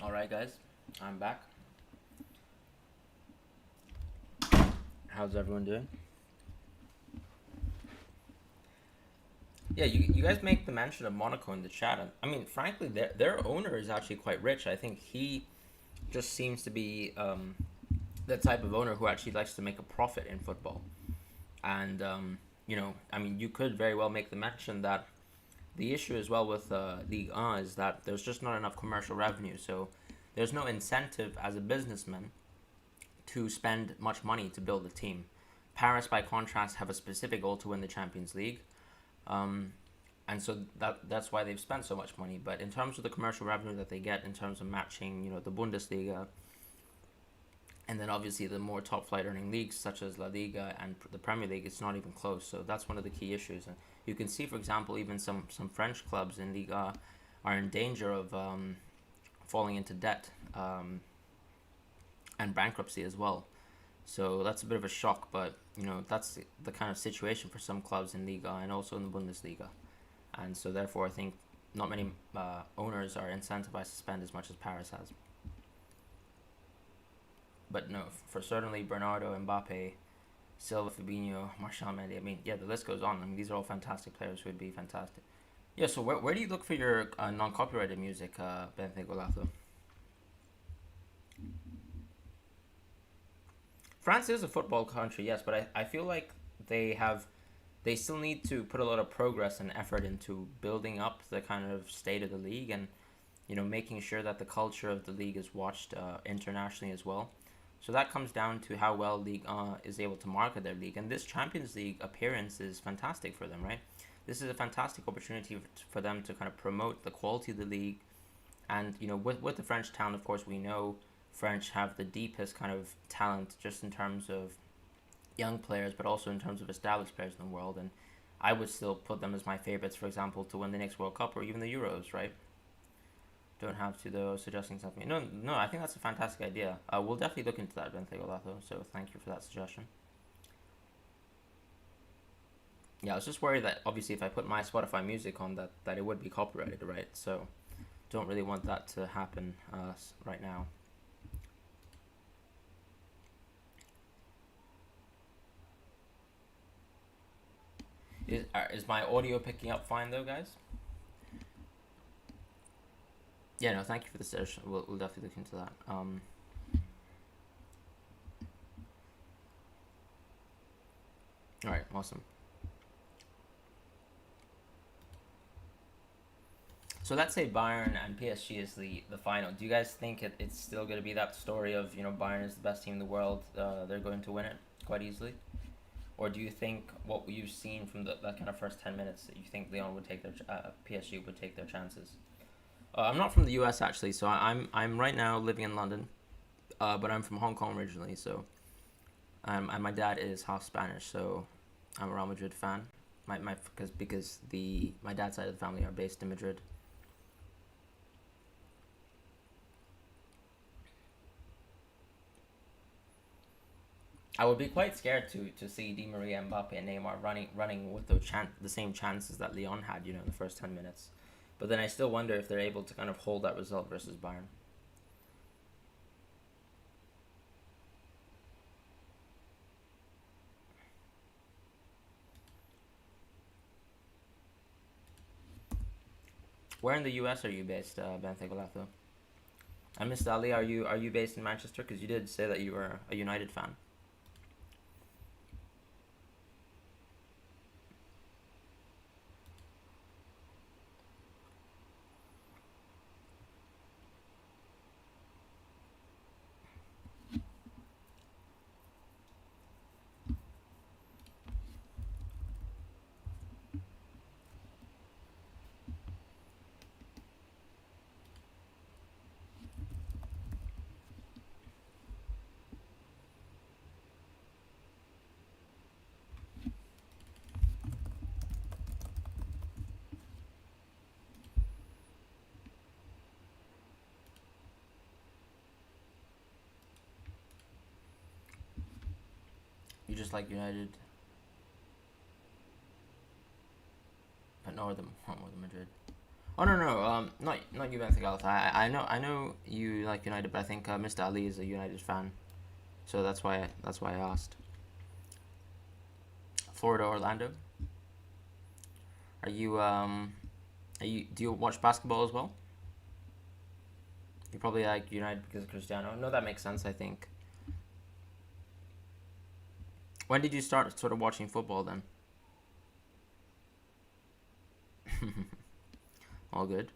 All right, guys, I'm back. How's everyone doing? Yeah, you guys make the mention of Monaco in the chat. I mean, frankly, their owner is actually quite rich. I think he just seems to be the type of owner who actually likes to make a profit in football. And I mean, you could very well make the mention that the issue as well with Ligue 1 is that there's just not enough commercial revenue. So there's no incentive as a businessman to spend much money to build a team. Paris, by contrast, have a specific goal to win the Champions League. And so that's why they've spent so much money. But in terms of the commercial revenue that they get in terms of matching, the Bundesliga, and then obviously the more top flight earning leagues such as La Liga and the Premier League, it's not even close. So that's one of the key issues. And you can see, for example, even some French clubs in Liga are in danger of falling into debt and bankruptcy as well. So that's a bit of a shock, but that's the kind of situation for some clubs in Liga and also in the Bundesliga. And so therefore I think not many owners are incentivized to spend as much as Paris has. But no, for certainly Bernardo, Mbappe, Silva, Fabinho, Martial, Mendy. I mean, yeah, the list goes on. I mean, these are all fantastic players who would be fantastic. Yeah, so where do you look for your non-copyrighted music, Bente Golazo? France is a football country, yes, but I feel like they still need to put a lot of progress and effort into building up the kind of state of the league and making sure that the culture of the league is watched internationally as well. So that comes down to how well Ligue 1 is able to market their league, and this Champions League appearance is fantastic for them, right? This is a fantastic opportunity for them to kind of promote the quality of the league, and with the French talent, of course, we know French have the deepest kind of talent just in terms of young players, but also in terms of established players in the world. And I would still put them as my favorites, for example, to win the next World Cup or even the Euros, right? Don't have to, though, suggesting something. No, no, I think that's a fantastic idea. We'll definitely look into that, Benthegolato, so thank you for that suggestion. Yeah, I was just worried that, obviously, if I put my Spotify music on, that it would be copyrighted, right? So, don't really want that to happen right now. Is my audio picking up fine, though, guys? Yeah, no, thank you for the suggestion. We'll definitely look into that. All right, awesome. So let's say Bayern and PSG is the final. Do you guys think it's still going to be that story of, Bayern is the best team in the world, they're going to win it quite easily? Or do you think what you've seen from that kind of first 10 minutes, that you think Lyon would take PSG would take their chances? I'm not from the US actually, so I'm right now living in London, but I'm from Hong Kong originally. So, and my dad is half Spanish, so I'm a Real Madrid fan. Because my dad's side of the family are based in Madrid. I would be quite scared to see Di Maria, Mbappe, and Neymar running with the same chances that Lyon had, in the first 10 minutes. But then I still wonder if they're able to kind of hold that result versus Bayern. Where in the U.S. are you based, Benthe Golato? And Mr. Ali, are you based in Manchester? Because you did say that you were a United fan. You just like United, but more than Madrid. Oh no, not you, Benthe Golato. I know you like United, but I think Mr. Ali is a United fan, so that's why I asked. Florida, Orlando. Are you do you watch basketball as well? You probably like United because of Cristiano. No, that makes sense, I think. When did you start sort of watching football then? All good.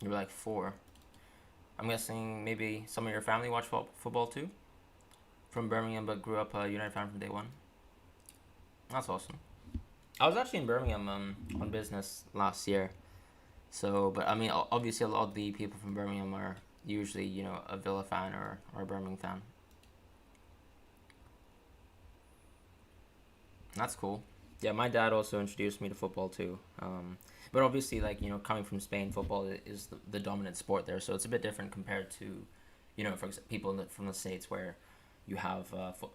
You were like 4. I'm guessing maybe some of your family watch football too? From Birmingham, but grew up a United fan from day one. That's awesome. I was actually in Birmingham on business last year. So, but I mean, obviously, a lot of the people from Birmingham are usually, a Villa fan or a Birmingham fan. That's cool. Yeah, my dad also introduced me to football too. But obviously, like, coming from Spain, football is the dominant sport there. So it's a bit different compared to, for example, people from the States where you have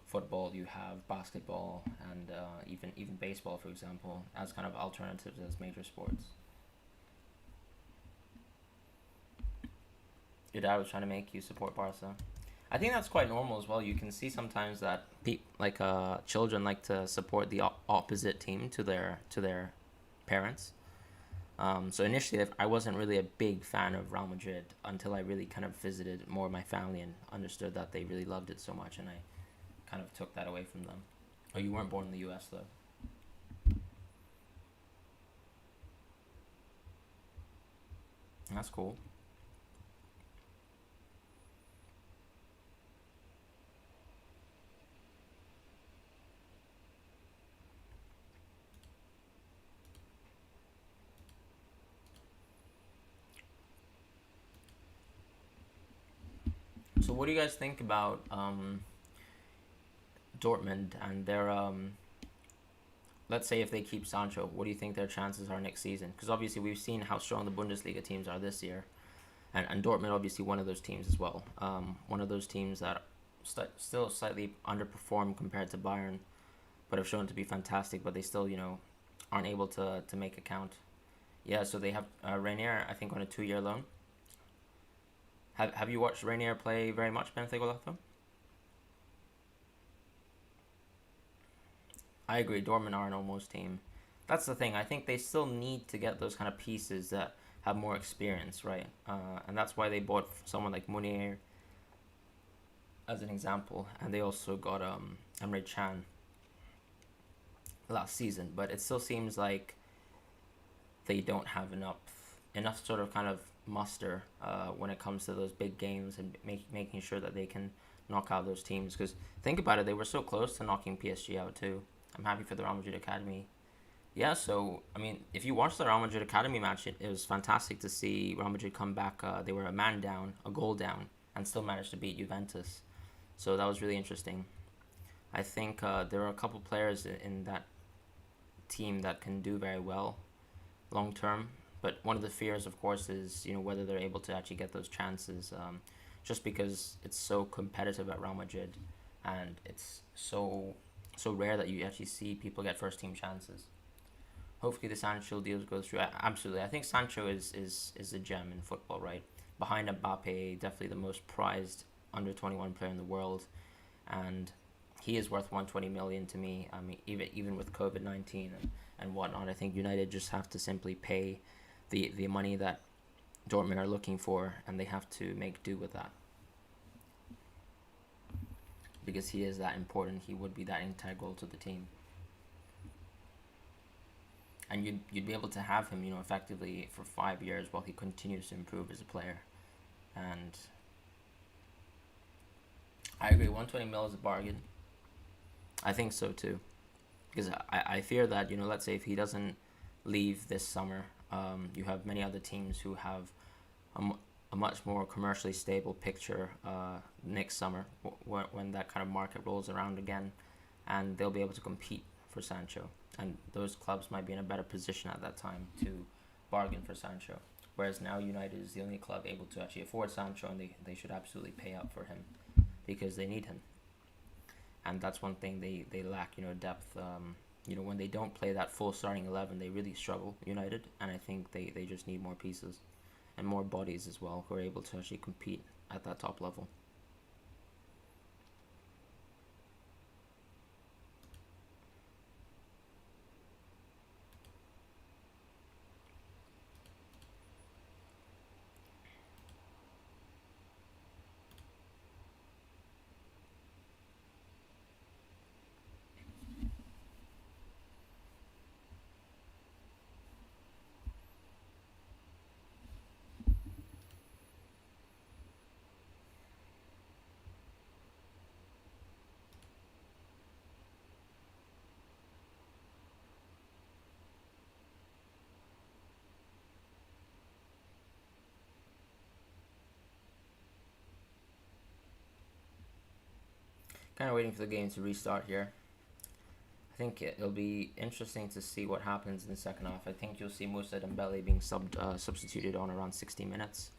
football, you have basketball, and even baseball, for example, as kind of alternatives as major sports. Your dad was trying to make you support Barca. I think that's quite normal as well. You can see sometimes that children like to support the opposite team to their parents. So initially, I wasn't really a big fan of Real Madrid until I really kind of visited more of my family and understood that they really loved it so much, and I kind of took that away from them. Oh, you weren't born in the U.S. though. That's cool. So what do you guys think about Dortmund and their let's say if they keep Sancho, what do you think their chances are next season? Because obviously we've seen how strong the Bundesliga teams are this year, and Dortmund obviously one of those teams as well. One of those teams that still slightly underperform compared to Bayern, but have shown to be fantastic. But they still, aren't able to make a count. Yeah, so they have Rainier, I think, on a 2-year loan. Have you watched Rainier play very much, Benfica? I agree. Dortmund are an almost team. That's the thing. I think they still need to get those kind of pieces that have more experience, right? And that's why they bought someone like Munir as an example, and they also got Emre Can last season. But it still seems like they don't have enough sort of kind of muster when it comes to those big games and making sure that they can knock out those teams. Because think about it, they were so close to knocking PSG out too. I'm happy for the Real Madrid Academy. Yeah, so, I mean, if you watched the Real Madrid Academy match, it was fantastic to see Real Madrid come back. They were a man down, a goal down, and still managed to beat Juventus. So that was really interesting. I think there are a couple players in that team that can do very well long term. But one of the fears, of course, is whether they're able to actually get those chances. Just because it's so competitive at Real Madrid, and it's so rare that you actually see people get first team chances. Hopefully the Sancho deal goes through. Absolutely, I think Sancho is a gem in football, right? Behind Mbappe, definitely the most prized under 21 player in the world, and he is worth 120 million to me. I mean, even with COVID-19 and whatnot, I think United just have to simply pay the money that Dortmund are looking for, and they have to make do with that. Because he is that important, he would be that integral to the team. And you'd be able to have him, effectively for 5 years while he continues to improve as a player. And I agree, 120 mil is a bargain. I think so too. Because I fear that, let's say if he doesn't leave this summer, you have many other teams who have a much more commercially stable picture next summer when that kind of market rolls around again, and they'll be able to compete for Sancho. And those clubs might be in a better position at that time to bargain for Sancho. Whereas now United is the only club able to actually afford Sancho, and they should absolutely pay up for him because they need him. And that's one thing they lack, depth. When they don't play that full starting 11, they really struggle, United. And I think they just need more pieces and more bodies as well who are able to actually compete at that top level. Kind of waiting for the game to restart here. I think it'll be interesting to see what happens in the second half. I think you'll see Moussa Dembele being substituted on around 60 minutes.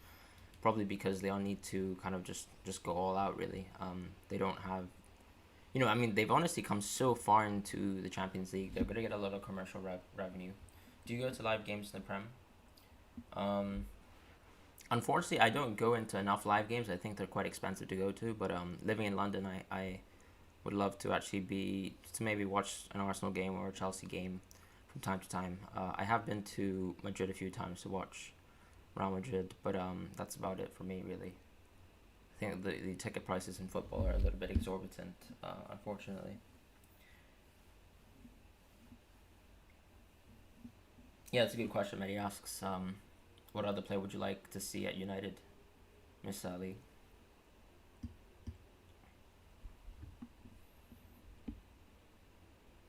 Probably because they'll need to kind of just go all out, really. They don't have... they've honestly come so far into the Champions League. They're going to get a lot of commercial revenue. Do you go to live games in the Prem? Unfortunately, I don't go into enough live games. I think they're quite expensive to go to. But living in London, I would love to actually maybe watch an Arsenal game or a Chelsea game from time to time. I have been to Madrid a few times to watch Real Madrid, but that's about it for me, really. I think the ticket prices in football are a little bit exorbitant, unfortunately. Yeah, it's a good question. Mehdi asks, what other player would you like to see at United, Mr. Ali?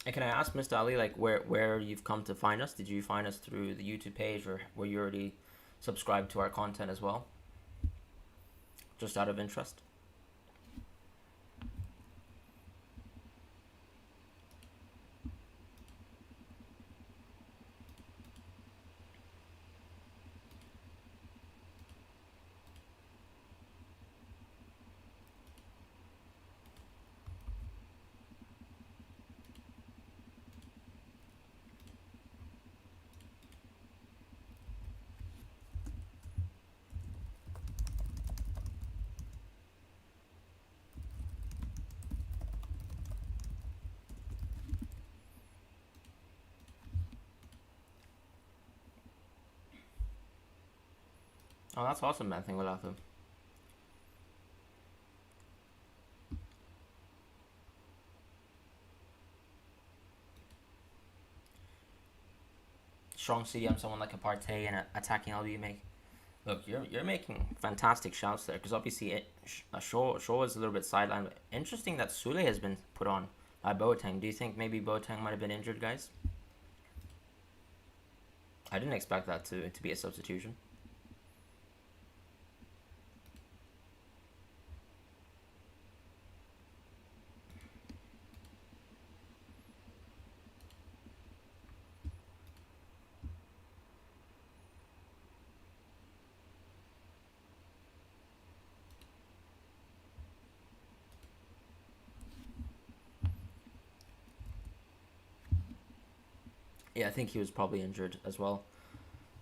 And can I ask, Mr. Ali, like where you've come to find us? Did you find us through the YouTube page, or were you already subscribed to our content as well? Just out of interest. Oh, that's awesome, man. Thank you. Strong CDM, someone like a Partey and attacking LB make. Look, you're making fantastic shouts there because obviously Shaw was a little bit sidelined. But interesting that Sule has been put on by Boateng. Do you think maybe Boateng might have been injured, guys? I didn't expect that to be a substitution. Yeah, I think he was probably injured as well.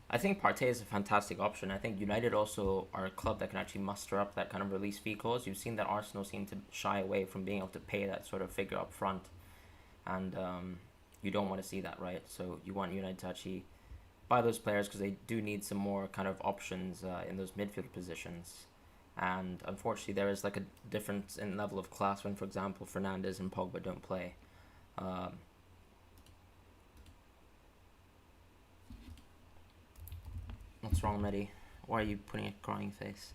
I think Partey is a fantastic option. I think United also are a club that can actually muster up that kind of release fee clause. You've seen that Arsenal seem to shy away from being able to pay that sort of figure up front, and you don't want to see that, right? So you want United to actually buy those players because they do need some more kind of options in those midfield positions. And unfortunately, there is like a difference in level of class when, for example, Fernandes and Pogba don't play. Um, what's wrong, Mehdi? Why are you putting a crying face?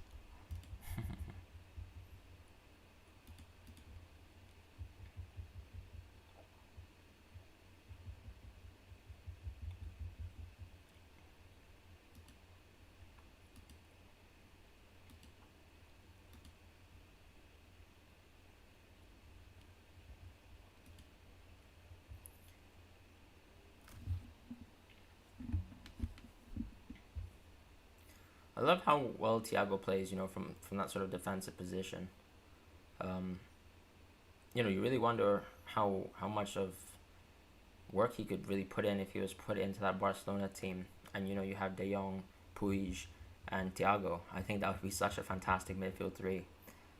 I love how well Thiago plays, from that sort of defensive position. Um, you really wonder how much of work he could really put in if he was put into that Barcelona team. And you have De Jong, Puig, and Thiago. I think that would be such a fantastic midfield three.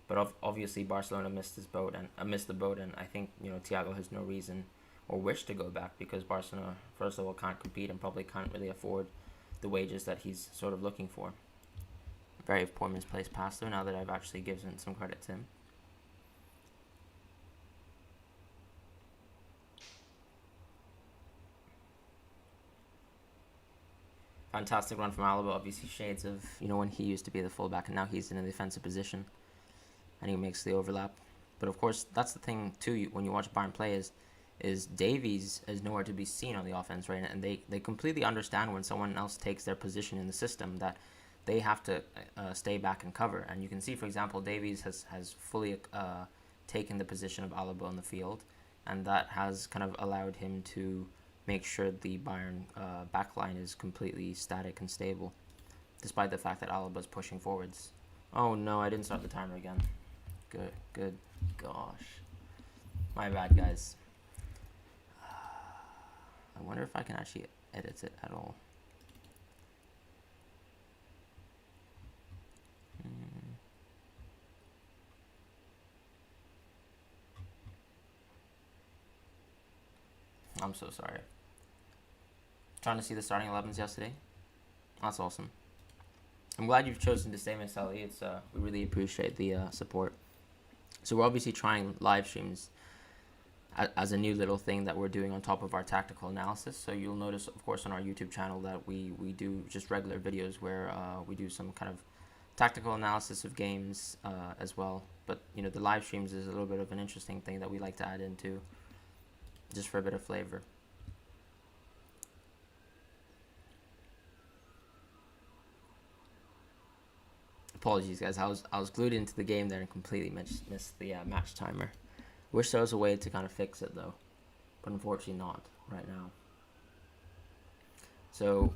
But obviously Barcelona missed his boat and missed the boat, and I think Thiago has no reason or wish to go back because Barcelona, first of all, can't compete and probably can't really afford the wages that he's sort of looking for. Very poor misplaced pass though. Now that I've actually given some credit to him. Fantastic run from Alaba. Obviously shades of when he used to be the fullback and now he's in a defensive position, and he makes the overlap. But of course, that's the thing too. When you watch Bayern play, is Davies is nowhere to be seen on the offense, right? And they completely understand when someone else takes their position in the system that they have to stay back and cover. And you can see, for example, Davies has fully taken the position of Alaba on the field, and that has kind of allowed him to make sure the Bayern backline is completely static and stable, despite the fact that Alaba's pushing forwards. Oh no, I didn't start the timer again. Good gosh. My bad, guys. I wonder if I can actually edit it at all. I'm so sorry. Trying to see the starting 11s yesterday. That's awesome. I'm glad you've chosen to stay, Miss Ellie. We really appreciate the support. So we're obviously trying live streams as a new little thing that we're doing on top of our tactical analysis. So you'll notice, of course, on our YouTube channel that we do just regular videos where we do some kind of tactical analysis of games as well. But the live streams is a little bit of an interesting thing that we like to add into, just for a bit of flavor. Apologies, guys. I was glued into the game there and completely missed the match timer. Wish there was a way to kind of fix it though, but unfortunately not right now. So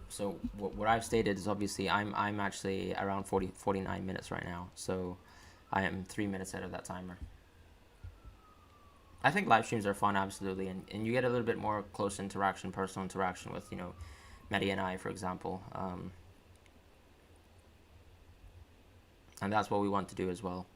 what I've stated is obviously I'm actually around 49 minutes right now. So I am 3 minutes out of that timer. I think live streams are fun, absolutely, and you get a little bit more close interaction, personal interaction with Mehdi and I, for example. And that's what we want to do as well.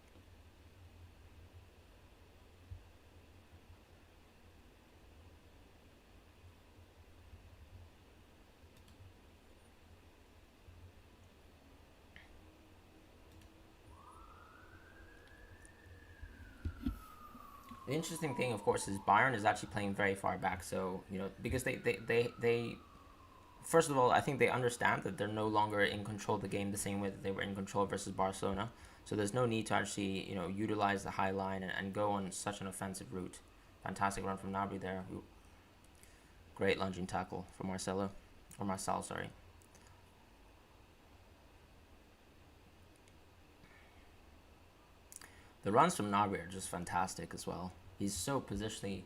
The interesting thing, of course, is Bayern is actually playing very far back. So because they first of all, I think they understand that they're no longer in control of the game the same way that they were in control versus Barcelona. So there's no need to actually utilize the high line and go on such an offensive route. Fantastic run from Nabri there. Great lunging tackle from Marcel, sorry. The runs from Nabri are just fantastic as well. He's so positionally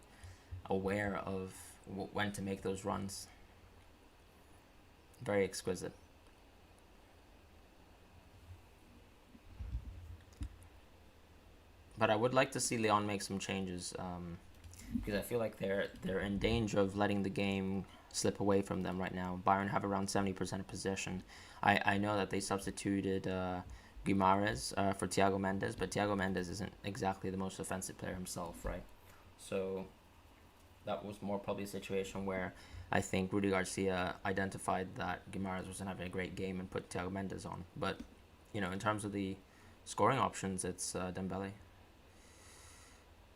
aware of when to make those runs. Very exquisite. But I would like to see Lyon make some changes because I feel like they're in danger of letting the game slip away from them right now. Bayern have around 70% of possession. I know that they substituted Guimaraes for Thiago Mendes, but Thiago Mendes isn't exactly the most offensive player himself, right? So that was more probably a situation where I think Rudy Garcia identified that Guimaraes wasn't having a great game and put Thiago Mendes on. But in terms of the scoring options, it's Dembele.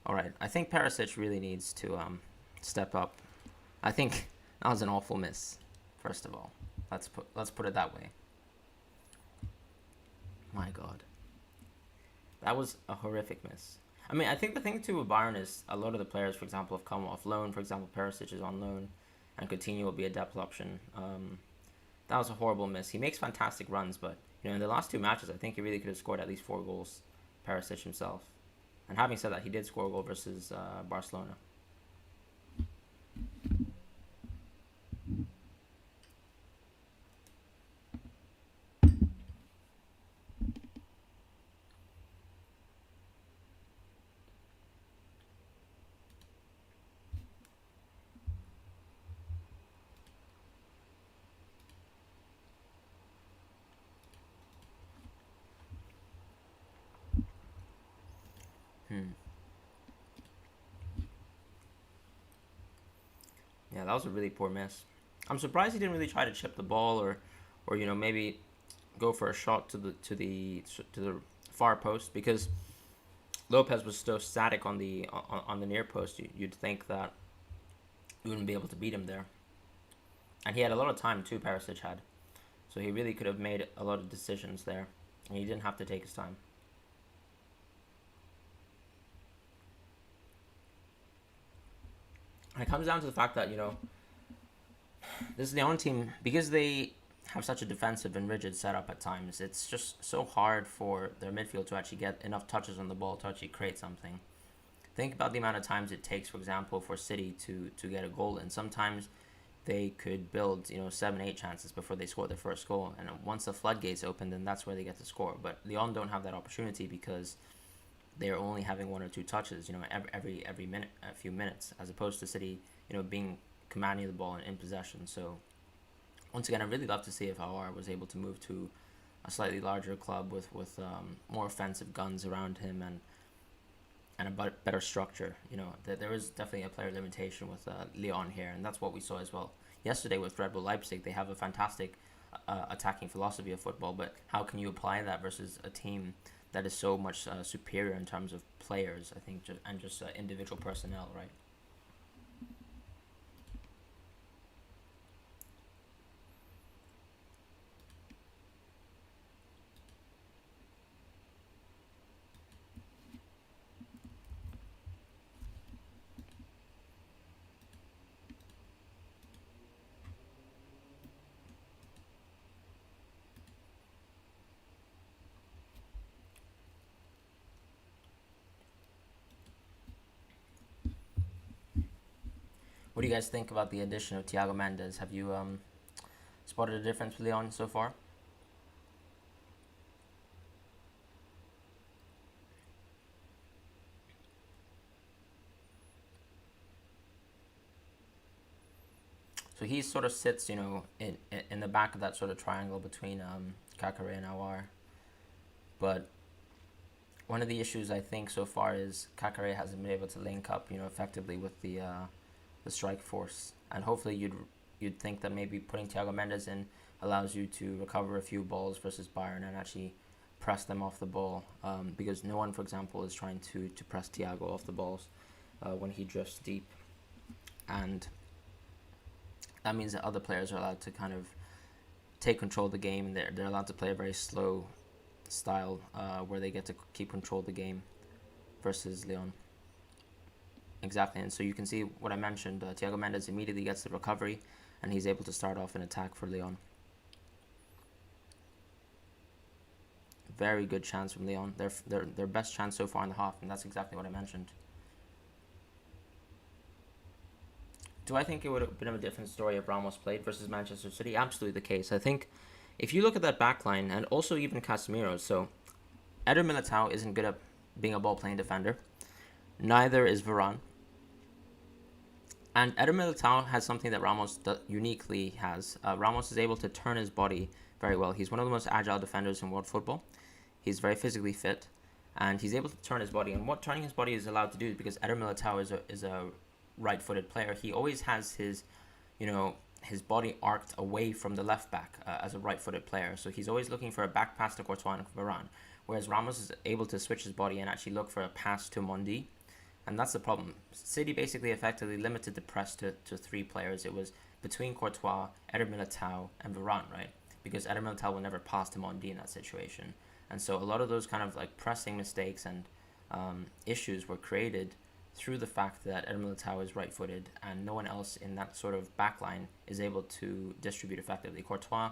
All right, I think Perisic really needs to step up. I think that was an awful miss. First of all, let's put it that way. My God, that was a horrific miss. I mean, I think the thing too with Bayern is a lot of the players, for example, have come off loan. For example, Perisic is on loan, and Coutinho will be a depth option. That was a horrible miss. He makes fantastic runs, but in the last two matches, I think he really could have scored at least 4 goals. Perisic himself. And having said that, he did score a goal versus Barcelona. Hmm. Yeah, that was a really poor miss. I'm surprised he didn't really try to chip the ball or maybe go for a shot to the far post because Lopez was so static on the near post. You'd think that you wouldn't be able to beat him there, and he had a lot of time too. Perisic had, so he really could have made a lot of decisions there, and he didn't have to take his time. And it comes down to the fact that this is the only team because they have such a defensive and rigid setup at times. It's just so hard for their midfield to actually get enough touches on the ball to actually create something. Think about the amount of times it takes, for example, for City to get a goal, and sometimes they could build 7, 8 chances before they score their first goal, and once the floodgates open, then that's where they get to score. But Lyon don't have that opportunity because they're only having 1 or 2 touches, every minute, a few minutes, as opposed to City, being commanding the ball and in possession. So once again, I'd really love to see if Aouar was able to move to a slightly larger club with more offensive guns around him and a better structure. There is definitely a player limitation with Lyon here, and that's what we saw as well yesterday with Red Bull Leipzig. They have a fantastic attacking philosophy of football, but how can you apply that versus a team that is so much superior in terms of players? I think just individual personnel, right? What do you guys think about the addition of Thiago Mendes? Have you spotted a difference with Lyon so far? So he sort of sits, in the back of that sort of triangle between Kakare and Aouar. But one of the issues I think so far is Kakare hasn't been able to link up, effectively with the strike force. And hopefully you'd think that maybe putting Thiago Mendes in allows you to recover a few balls versus Bayern and actually press them off the ball. Because no one, for example, is trying to press Thiago off the balls. when he drifts deep, and that means that other players are allowed to kind of take control of the game. They're allowed to play a very slow style where they get to keep control of the game versus Lyon. Exactly, and so you can see what I mentioned. Thiago Mendes immediately gets the recovery, and he's able to start off an attack for Lyon. Very good chance from Lyon. Their best chance so far in the half, and that's exactly what I mentioned. Do I think it would have been a different story if Ramos played versus Manchester City? Absolutely the case. I think if you look at that backline, and also even Casemiro, so Eder Militao isn't good at being a ball-playing defender. Neither is Varane. And Eder Militao has something that Ramos uniquely has. Ramos is able to turn his body very well. He's one of the most agile defenders in world football. He's very physically fit, and he's able to turn his body. And what turning his body is allowed to do, because Eder Militao is a right-footed player, he always has his body arced away from the left back as a right-footed player. So he's always looking for a back pass to Courtois and Varane, whereas Ramos is able to switch his body and actually look for a pass to Mendy. And that's the problem. City basically effectively limited the press to 3 players. It was between Courtois, Eder Militao, and Varane, right? Because Eder Militao will never pass to Mendy in that situation. And so a lot of those kind of like pressing mistakes and issues were created through the fact that Eder Militao is right-footed and no one else in that sort of backline is able to distribute effectively. Courtois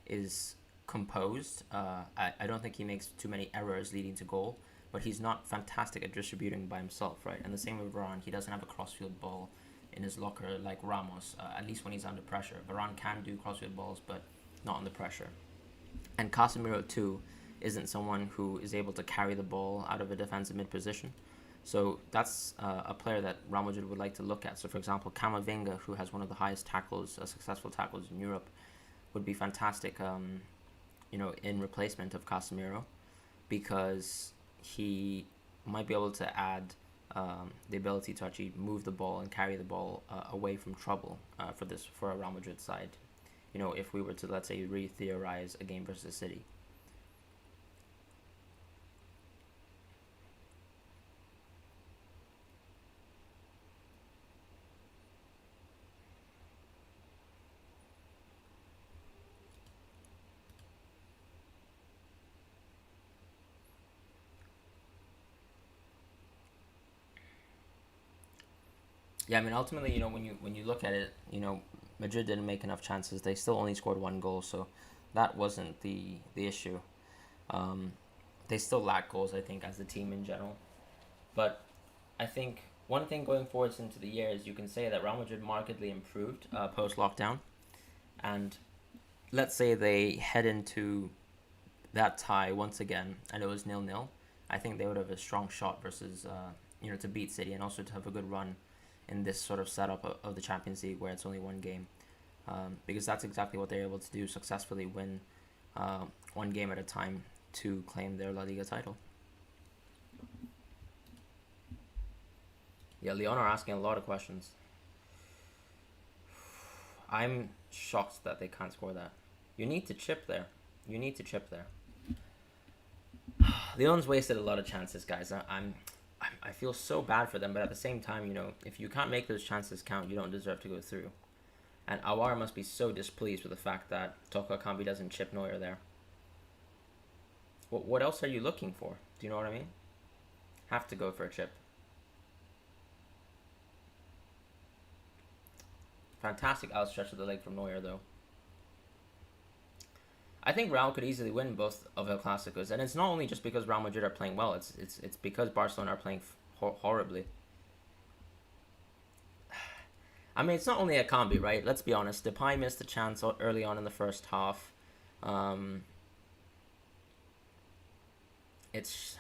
is composed. I don't think he makes too many errors leading to goal, but he's not fantastic at distributing by himself, right? And the same with Varane. He doesn't have a crossfield ball in his locker like Ramos, at least when he's under pressure. Varane can do crossfield balls, but not under pressure. And Casemiro, too, isn't someone who is able to carry the ball out of a defensive mid position. So that's a player that Real Madrid would like to look at. So, for example, Camavinga, who has one of the highest tackles, successful tackles in Europe, would be fantastic, in replacement of Casemiro, because he might be able to add the ability to actually move the ball and carry the ball away from trouble for a Real Madrid side. If we were to, let's say, re-theorize a game versus City. Yeah, I mean, ultimately, when you look at it, Madrid didn't make enough chances. They still only scored 1 goal, so that wasn't the issue. They still lack goals, I think, as a team in general. But I think one thing going forwards into the year is you can say that Real Madrid markedly improved post-lockdown. And let's say they head into that tie once again, and it was 0-0. I think they would have a strong shot versus, to beat City and also to have a good run in this sort of setup of the Champions League where it's only 1 game. Because that's exactly what they're able to do, successfully win 1 game at a time to claim their La Liga title. Yeah, Lyon are asking a lot of questions. I'm shocked that they can't score that. You need to chip there. Lyon's wasted a lot of chances, guys. I feel so bad for them, but at the same time, if you can't make those chances count, you don't deserve to go through. And Aouar must be so displeased with the fact that Toko Ekambi doesn't chip Neuer there. What else are you looking for? Do you know what I mean? Have to go for a chip. Fantastic outstretch of the leg from Neuer, though. I think Real could easily win both of El Clásicos, and it's not only just because Real Madrid are playing well. It's because Barcelona are playing horribly. I mean, it's not only Ekambi, right? Let's be honest. Depay missed a chance early on in the first half. It's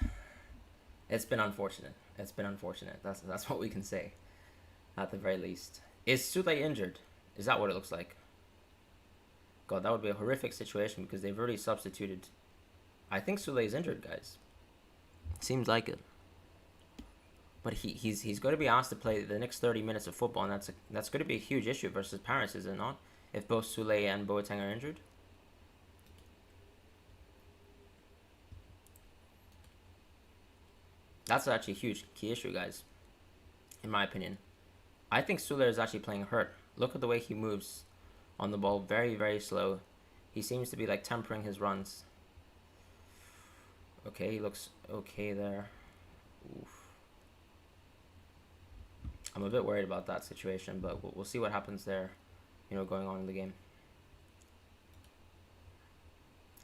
been unfortunate. That's what we can say, at the very least. Is Sule injured? Is that what it looks like? God, that would be a horrific situation because they've already substituted. I think Sule is injured, guys. Seems like it. But he's going to be asked to play the next 30 minutes of football, and that's going to be a huge issue versus Paris, is it not? If both Sule and Boateng are injured. That's actually a huge key issue, guys. in my opinion. I think Suler is actually playing hurt. Look at the way he moves on the ball, very, very slow. He seems to be like tempering his runs. Okay, he looks okay there. Oof. I'm a bit worried about that situation, but we'll see what happens there, going on in the game.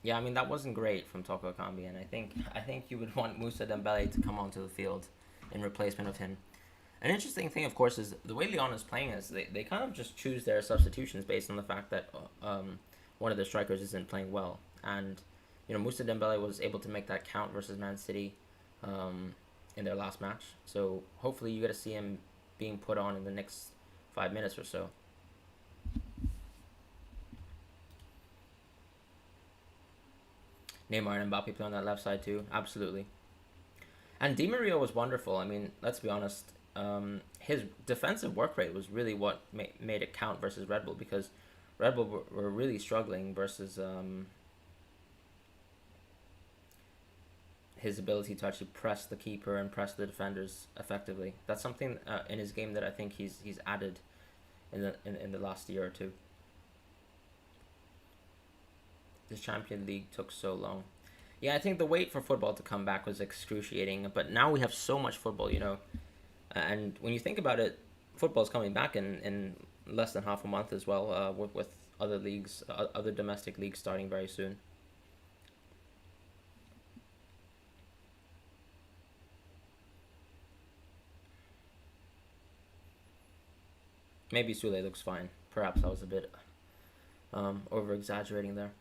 Yeah, I mean, that wasn't great from Toko Ekambi, and I think you would want Moussa Dembele to come onto the field in replacement of him. An interesting thing, of course, is the way Lyon is playing is they kind of just choose their substitutions based on the fact that one of their strikers isn't playing well. And, Moussa Dembele was able to make that count versus Man City in their last match. So hopefully you get to see him being put on in the next 5 minutes or so. Neymar and Mbappe play on that left side too, absolutely. And Di Maria was wonderful. I mean, let's be honest. His defensive work rate was really what made it count versus Red Bull, because Red Bull were really struggling versus his ability to actually press the keeper and press the defenders effectively. That's something in his game that I think he's added in the last year or two. This Champions League took so long. Yeah, I think the wait for football to come back was excruciating, but now we have so much football, And when you think about it, football's coming back in less than half a month as well, with other leagues, other domestic leagues starting very soon. Maybe Sule looks fine. Perhaps I was a bit over-exaggerating there.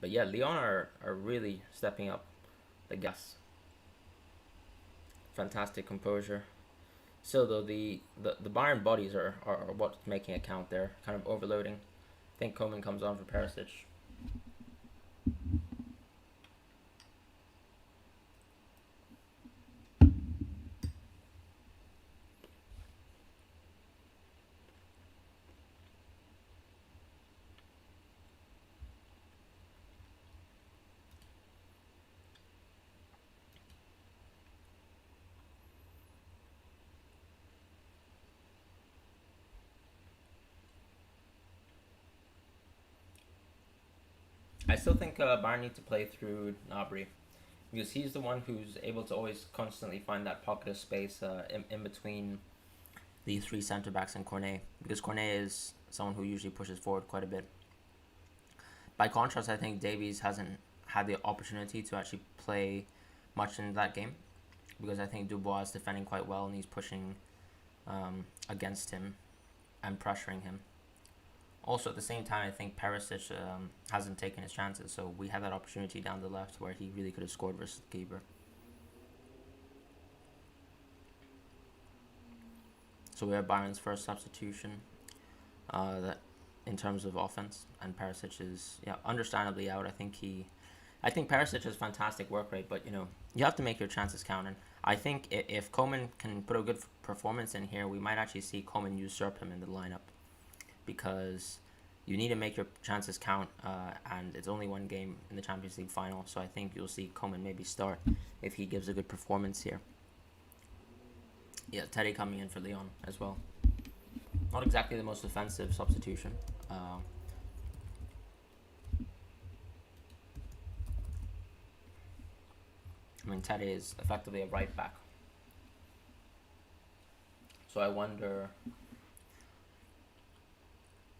But yeah, Lyon are really stepping up the gas. Fantastic composure. Still though, the Bayern bodies are what's making it count there. Kind of overloading. I think Koeman comes on for Perisic. I still think Bayern need to play through Gnabry, because he's the one who's able to always constantly find that pocket of space in between the three centre backs and Cornet, because Cornet is someone who usually pushes forward quite a bit. By contrast, I think Davies hasn't had the opportunity to actually play much in that game, because I think Dubois is defending quite well and he's pushing against him and pressuring him. Also, at the same time, I think Perisic hasn't taken his chances, so we had that opportunity down the left where he really could have scored versus the keeper. So we have Bayern's first substitution that in terms of offense, and Perisic is understandably out. I think Perisic has fantastic work rate, but you have to make your chances count. And I think if Koeman can put a good performance in here, we might actually see Koeman usurp him in the lineup, because you need to make your chances count, and it's only one game in the Champions League final, so I think you'll see Koeman maybe start if he gives a good performance here. Yeah, Teddy coming in for Lyon as well. Not exactly the most offensive substitution. I mean, Teddy is effectively a right back, so I wonder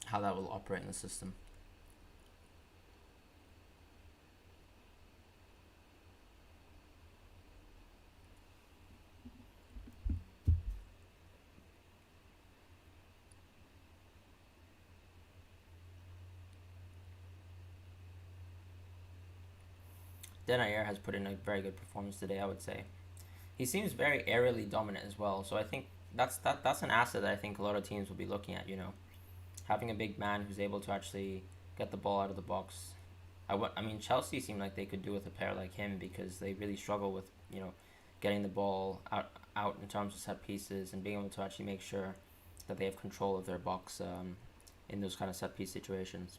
how that will operate in the system. Denayer has put in a very good performance today, I would say. He seems very aerially dominant as well, so I think that's an asset that I think a lot of teams will be looking at, having a big man who's able to actually get the ball out of the box. I mean, Chelsea seem like they could do with a player like him, because they really struggle with, getting the ball out in terms of set pieces and being able to actually make sure that they have control of their box in those kind of set piece situations.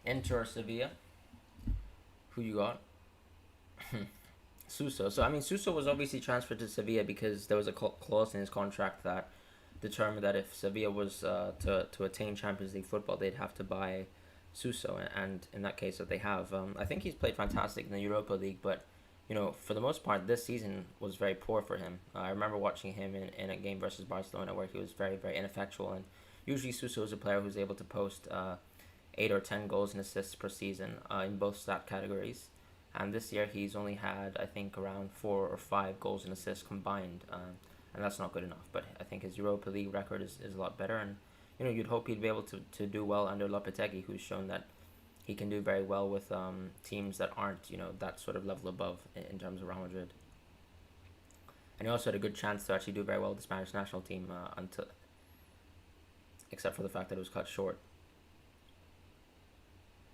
Inter or Sevilla? Who you got? Suso. So I mean, Suso was obviously transferred to Sevilla because there was a clause in his contract that determined that if Sevilla was to attain Champions League football, they'd have to buy Suso, and in that case, that they have. I think he's played fantastic in the Europa League, but for the most part, this season was very poor for him. I remember watching him in a game versus Barcelona where he was very, very ineffectual, and usually Suso is a player who's able to post 8 or 10 goals and assists per season in both stat categories. And this year he's only had, I think, around 4 or 5 goals and assists combined, and that's not good enough. But I think his Europa League record is a lot better, and you'd hope he'd be able to do well under Lopetegui, who's shown that he can do very well with teams that aren't that sort of level above in terms of Real Madrid. And he also had a good chance to actually do very well with the Spanish national team until, except for the fact that it was cut short.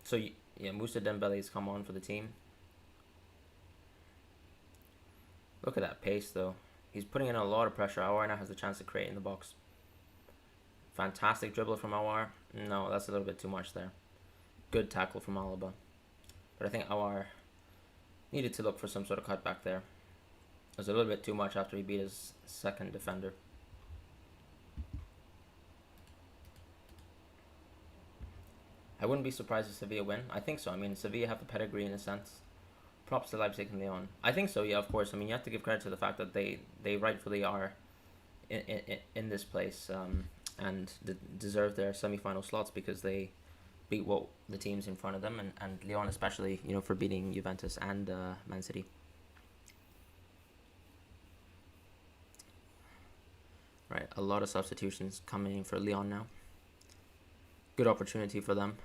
So yeah, Moussa Dembele's come on for the team. Look at that pace, though. He's putting in a lot of pressure. Aouar now has the chance to create in the box. Fantastic dribble from Aouar. No, that's a little bit too much there. Good tackle from Alaba. But I think Aouar needed to look for some sort of cutback there. It was a little bit too much after he beat his second defender. I wouldn't be surprised if Sevilla win. I think so. I mean, Sevilla have the pedigree in a sense. Props to Leipzig and Lyon. I think so, yeah, of course. I mean, you have to give credit to the fact that they rightfully are in this place and deserve their semi-final slots because they beat the teams in front of them, and Lyon especially, for beating Juventus and Man City. Right, a lot of substitutions coming in for Lyon now. Good opportunity for them.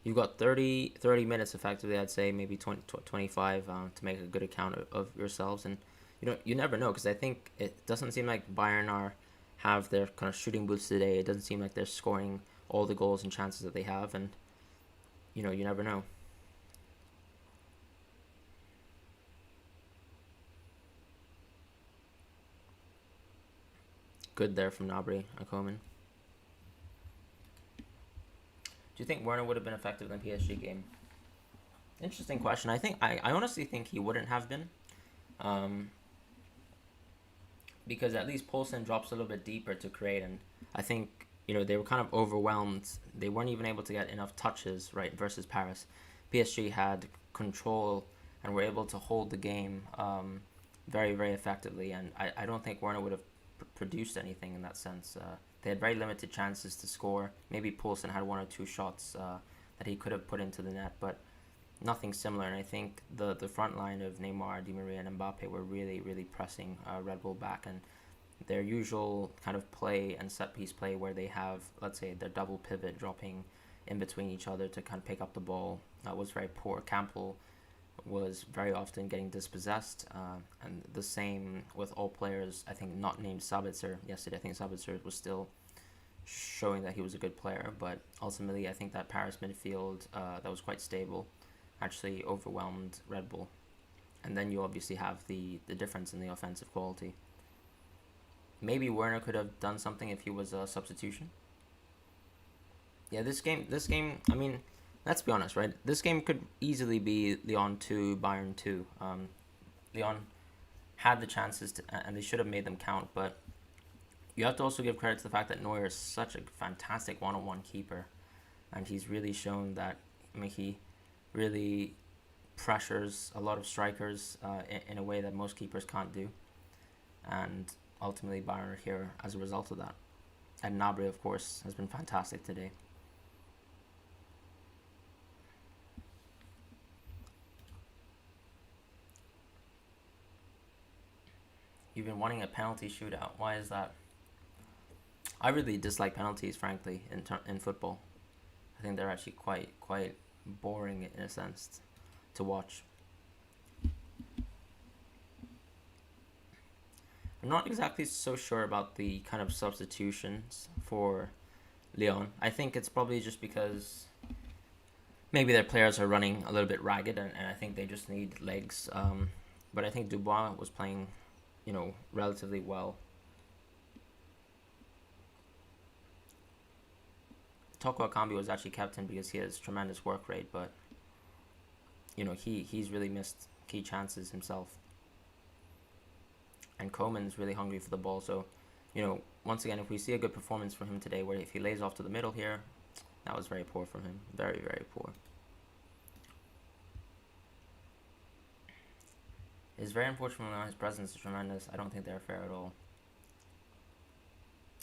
You've got 30 minutes effectively, I'd say, maybe 25 to make a good account of yourselves. And you never know, because I think it doesn't seem like Bayern have their kind of shooting boots today. It doesn't seem like they're scoring all the goals and chances that they have, and you never know. Good there from Gnabry and Koeman. Do you think Werner would have been effective in the PSG game? Interesting question. I honestly think he wouldn't have been, because at least Poulsen drops a little bit deeper to create, and I think they were kind of overwhelmed. They weren't even able to get enough touches right versus Paris. PSG had control and were able to hold the game very, very effectively, and I don't think Werner would have produced anything in that sense. They had very limited chances to score. Maybe Poulsen had 1 or 2 shots that he could have put into the net, but nothing similar. And I think the front line of Neymar, Di Maria, and Mbappe were really, really pressing Red Bull back. And their usual kind of play and set-piece play where they have, let's say, their double pivot dropping in between each other to kind of pick up the ball was very poor. Campbell was very often getting dispossessed, and the same with all players, I think, not named Sabitzer yesterday. I think Sabitzer was still showing that he was a good player, but ultimately I think that Paris midfield that was quite stable actually overwhelmed Red Bull. And then you obviously have the difference in the offensive quality. Maybe Werner could have done something if he was a substitution. Yeah, this game, I mean, let's be honest, right? This game could easily be Lyon 2, Bayern 2. Lyon had the chances and they should have made them count, but you have to also give credit to the fact that Neuer is such a fantastic one-on-one keeper, and he's really shown that. I mean, he really pressures a lot of strikers in a way that most keepers can't do, and ultimately Bayern are here as a result of that. And Gnabry, of course, has been fantastic today. You've been wanting a penalty shootout. Why is that? I really dislike penalties, frankly, in football. I think they're actually quite boring in a sense to watch. I'm not exactly so sure about the kind of substitutions for Lyon. I think it's probably just because maybe their players are running a little bit ragged, and I think they just need legs. But I think Dubois was playing, relatively well. Toko Akambi was actually captain because he has tremendous work rate, but he's really missed key chances himself. And Koeman's really hungry for the ball, so once again, if we see a good performance from him today, where if he lays off to the middle here, that was very poor from him, very, very poor. It's very unfortunate now. His presence is tremendous. I don't think they're fair at all.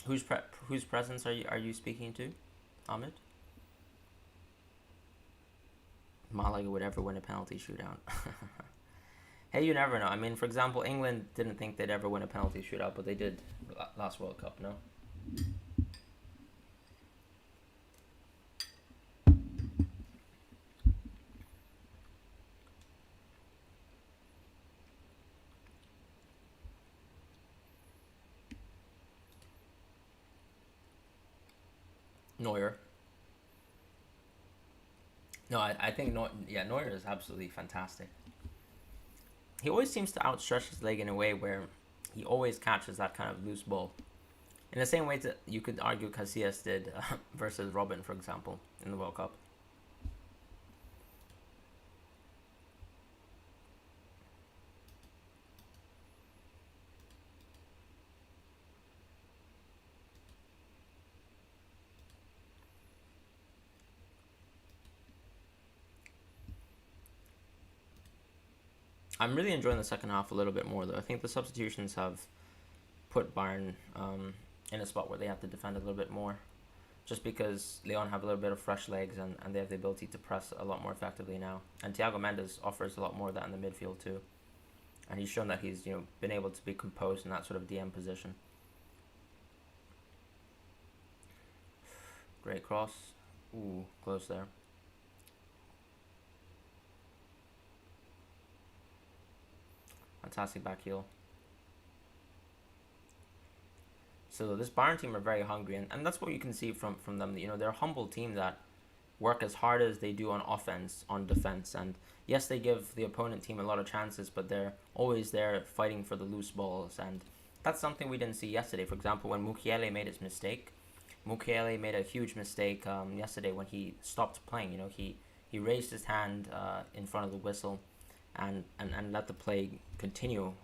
Whose presence are you speaking to, Ahmed? Malaga would ever win a penalty shootout. Hey, you never know. I mean, for example, England didn't think they'd ever win a penalty shootout, but they did last World Cup, no? Neuer. No, I think Neuer is absolutely fantastic. He always seems to outstretch his leg in a way where he always catches that kind of loose ball. In the same way that you could argue Casillas did versus Robin, for example, in the World Cup. I'm really enjoying the second half a little bit more, though. I think the substitutions have put Bayern in a spot where they have to defend a little bit more, just because Lyon have a little bit of fresh legs and they have the ability to press a lot more effectively now. And Thiago Mendes offers a lot more of that in the midfield too. And he's shown that he's been able to be composed in that sort of DM position. Great cross. Ooh, close there. Fantastic back heel. So this Bayern team are very hungry, and that's what you can see from them. They're a humble team that work as hard as they do on offense, on defense. And yes, they give the opponent team a lot of chances, but they're always there fighting for the loose balls. And that's something we didn't see yesterday. For example, when Mukiele made his mistake, Mukiele made a huge mistake yesterday when he stopped playing. He raised his hand in front of the whistle and let the play continue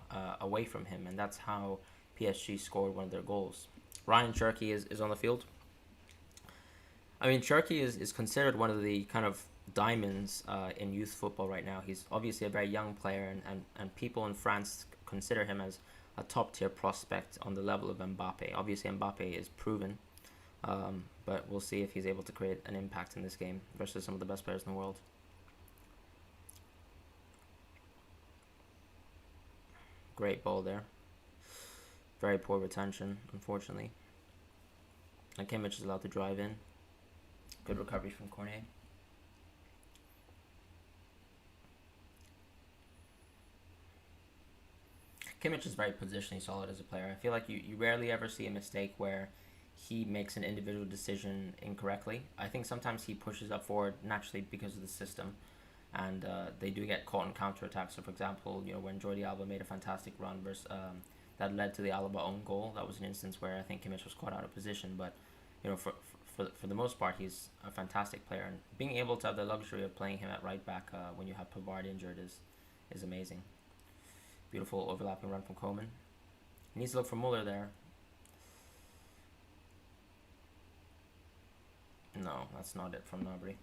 away from him. And that's how PSG scored one of their goals. Ryan Cherki is on the field. I mean, Cherki is considered one of the kind of diamonds in youth football right now. He's obviously a very young player, and people in France consider him as a top-tier prospect on the level of Mbappe. Obviously, Mbappe is proven, but we'll see if he's able to create an impact in this game versus some of the best players in the world. Great ball there. Very poor retention, unfortunately. And Kimmich is allowed to drive in. Good recovery from Cornet. Kimmich is very positionally solid as a player. I feel like you rarely ever see a mistake where he makes an individual decision incorrectly. I think sometimes he pushes up forward naturally because of the system, and they do get caught in counterattacks. So, for example, when Jordi Alba made a fantastic run versus that led to the Alaba own goal, that was an instance where I think Kimmich was caught out of position. But for the most part, he's a fantastic player, and being able to have the luxury of playing him at right back when you have Pavard injured is amazing. Beautiful overlapping run from Koeman. He needs to look for Muller there. No, that's not it from Gnabry.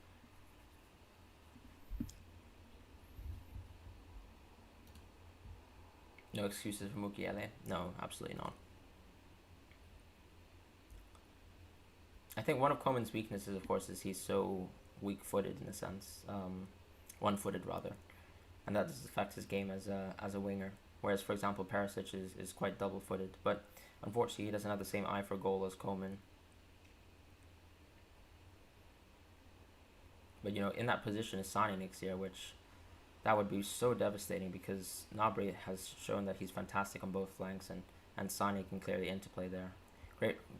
No excuses for Mukiele. No, absolutely not. I think one of Koeman's weaknesses, of course, is he's so weak-footed in a sense, one-footed rather, and that does affect his game as a winger. Whereas, for example, Perisic is quite double-footed, but unfortunately, he doesn't have the same eye for goal as Koeman. But in that position is Sane next year, which that would be so devastating because Gnabry has shown that he's fantastic on both flanks, and Sane can clear the interplay there.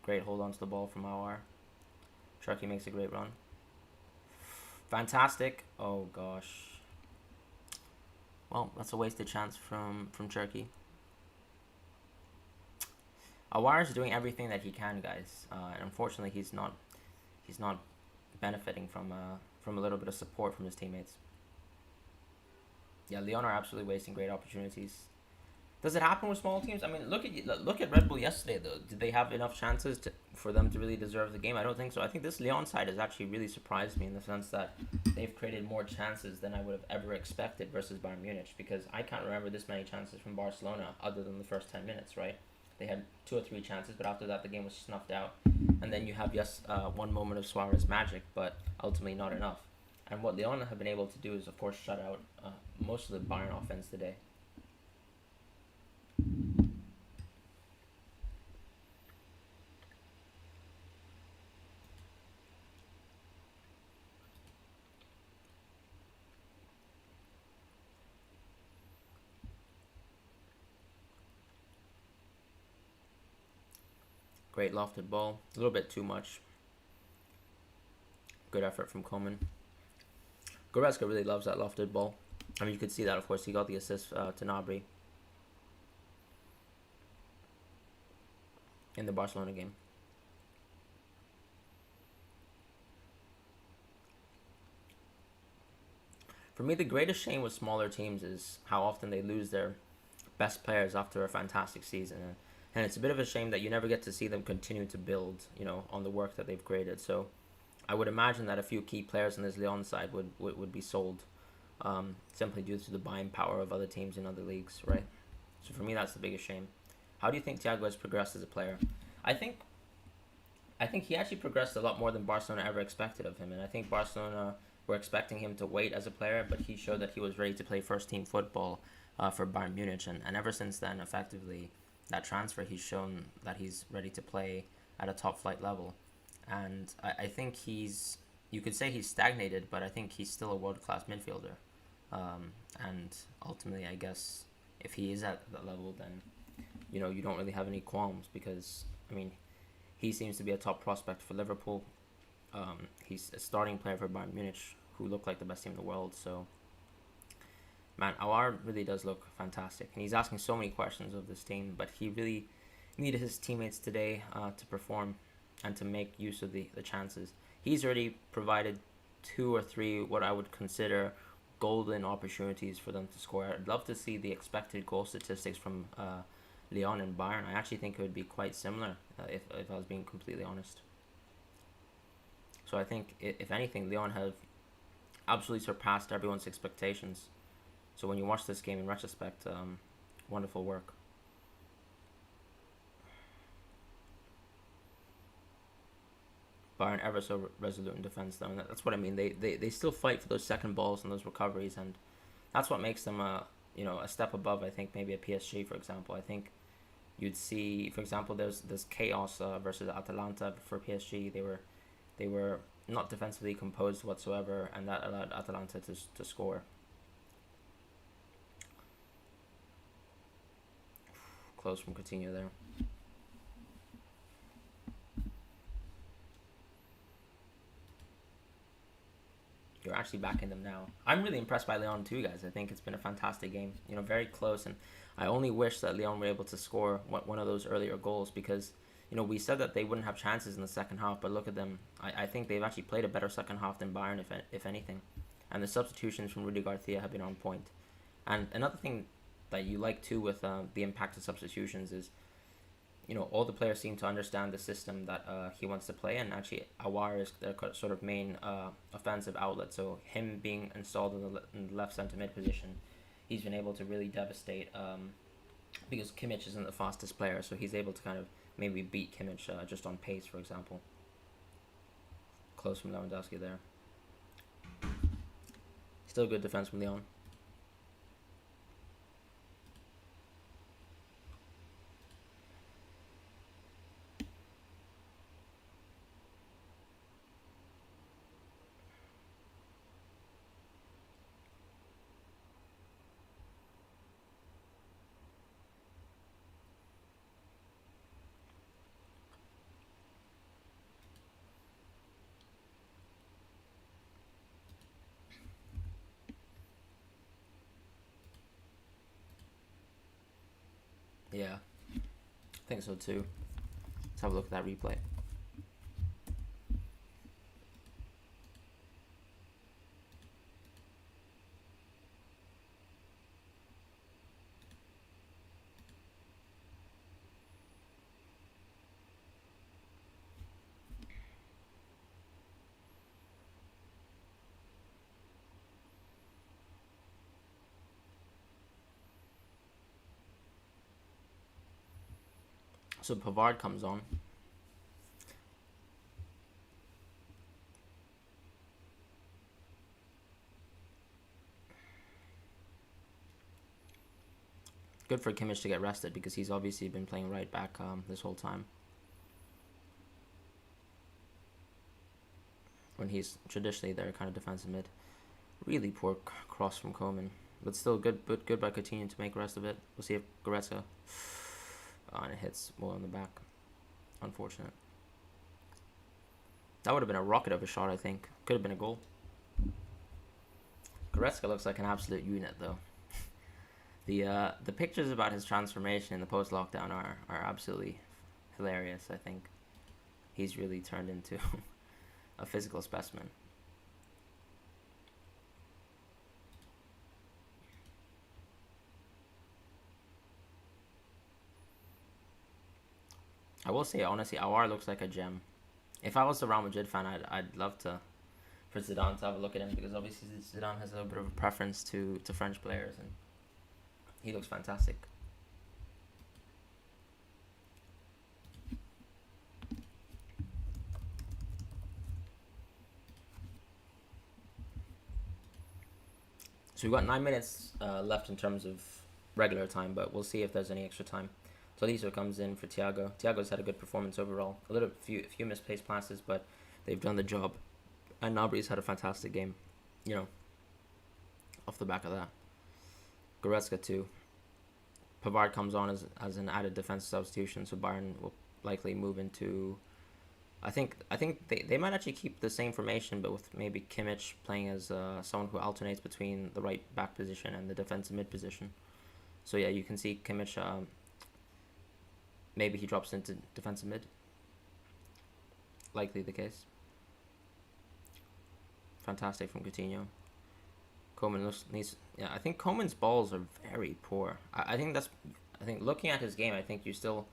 Great hold on to the ball from Aouar. Cherki makes a great run. Fantastic. Oh gosh. Well, that's a wasted chance from Cherki. Aouar is doing everything that he can, guys. And unfortunately, he's not benefiting from a little bit of support from his teammates. Yeah, Lyon are absolutely wasting great opportunities. Does it happen with small teams? I mean, look at Red Bull yesterday though. Did they have enough chances for them to really deserve the game? I don't think so. I think this Lyon side has actually really surprised me in the sense that they've created more chances than I would have ever expected versus Bayern Munich, because I can't remember this many chances from Barcelona other than the first 10 minutes, right? They had 2 or 3 chances, but after that the game was snuffed out. And then you have one moment of Suarez magic, but ultimately not enough. And what Lyon have been able to do is, of course, shut out most of the Bayern offense today. Great lofted ball. A little bit too much. Good effort from Coman. Goretzka really loves that lofted ball. I mean, you could see that, of course. He got the assist to Gnabry in the Barcelona game. For me, the greatest shame with smaller teams is how often they lose their best players after a fantastic season. And it's a bit of a shame that you never get to see them continue to build, on the work that they've created. So I would imagine that a few key players on this Lyon side would be sold, simply due to the buying power of other teams in other leagues, right? So for me, that's the biggest shame. How do you think Thiago has progressed as a player? I think he actually progressed a lot more than Barcelona ever expected of him, and I think Barcelona were expecting him to wait as a player, but he showed that he was ready to play first team football for Bayern Munich, and ever since then, effectively, that transfer, he's shown that he's ready to play at a top flight level. And I think you could say he's stagnated, but I think he's still a world-class midfielder. And ultimately, I guess, if he is at that level, then, you don't really have any qualms, because, I mean, he seems to be a top prospect for Liverpool. He's a starting player for Bayern Munich, who look like the best team in the world. So, man, Aouar really does look fantastic. And he's asking so many questions of this team, but he really needed his teammates today to perform and to make use of the chances. He's already provided 2 or 3 what I would consider golden opportunities for them to score. I'd love to see the expected goal statistics from Lyon and Bayern. I actually think it would be quite similar, if I was being completely honest. So I think, if anything, Lyon have absolutely surpassed everyone's expectations. So when you watch this game in retrospect, wonderful work. Bayern ever so resolute in defense, though, and that's what I mean. They still fight for those second balls and those recoveries, and that's what makes them a step above, I think, maybe a PSG, for example. I think you'd see, for example, there's chaos versus Atalanta for PSG. They were not defensively composed whatsoever, and that allowed Atalanta to score. Close from Coutinho there. You're actually backing them now. I'm really impressed by Lyon too, guys. I think it's been a fantastic game. Very close, and I only wish that Lyon were able to score one of those earlier goals, because we said that they wouldn't have chances in the second half, but look at them. I think they've actually played a better second half than Bayern, if anything. And the substitutions from Rudy Garcia have been on point. And another thing that you like too with the impact of substitutions is, all the players seem to understand the system that he wants to play, and actually Aouar is their sort of main offensive outlet. So him being installed in the left centre mid position, he's been able to really devastate, because Kimmich isn't the fastest player, so he's able to kind of maybe beat Kimmich just on pace, for example. Close from Lewandowski there. Still good defense from Lyon. Yeah, I think so too. Let's have a look at that replay. So Pavard comes on. Good for Kimmich to get rested because he's obviously been playing right back this whole time. When he's traditionally their kind of defensive mid. Really poor cross from Koeman. But still good by Coutinho to make the rest of it. We'll see if Goretzka... Oh, and it hits well in the back. Unfortunate. That would have been a rocket of a shot, I think. Could have been a goal. Goretzka looks like an absolute unit, though. The pictures about his transformation in the post-lockdown are absolutely hilarious, I think. He's really turned into a physical specimen. I will say, honestly, Aouar looks like a gem. If I was a Real Madrid fan, I'd love for Zidane to have a look at him because obviously Zidane has a little bit of a preference to French players and he looks fantastic. So we've got 9 minutes left in terms of regular time, but we'll see if there's any extra time. Tolisso comes in for Thiago. Thiago's had a good performance overall. A few misplaced passes, but they've done the job. And Gnabry's had a fantastic game, you know, off the back of that. Goretzka too. Pavard comes on as an added defensive substitution, so Bayern will likely move into... I think they might actually keep the same formation, but with maybe Kimmich playing as someone who alternates between the right back position and the defensive mid position. So yeah, you can see Kimmich... maybe he drops into defensive mid. Likely the case. Fantastic from Coutinho. Koeman needs... Yeah, I think Koeman's balls are very poor. I think looking at his game, I think you still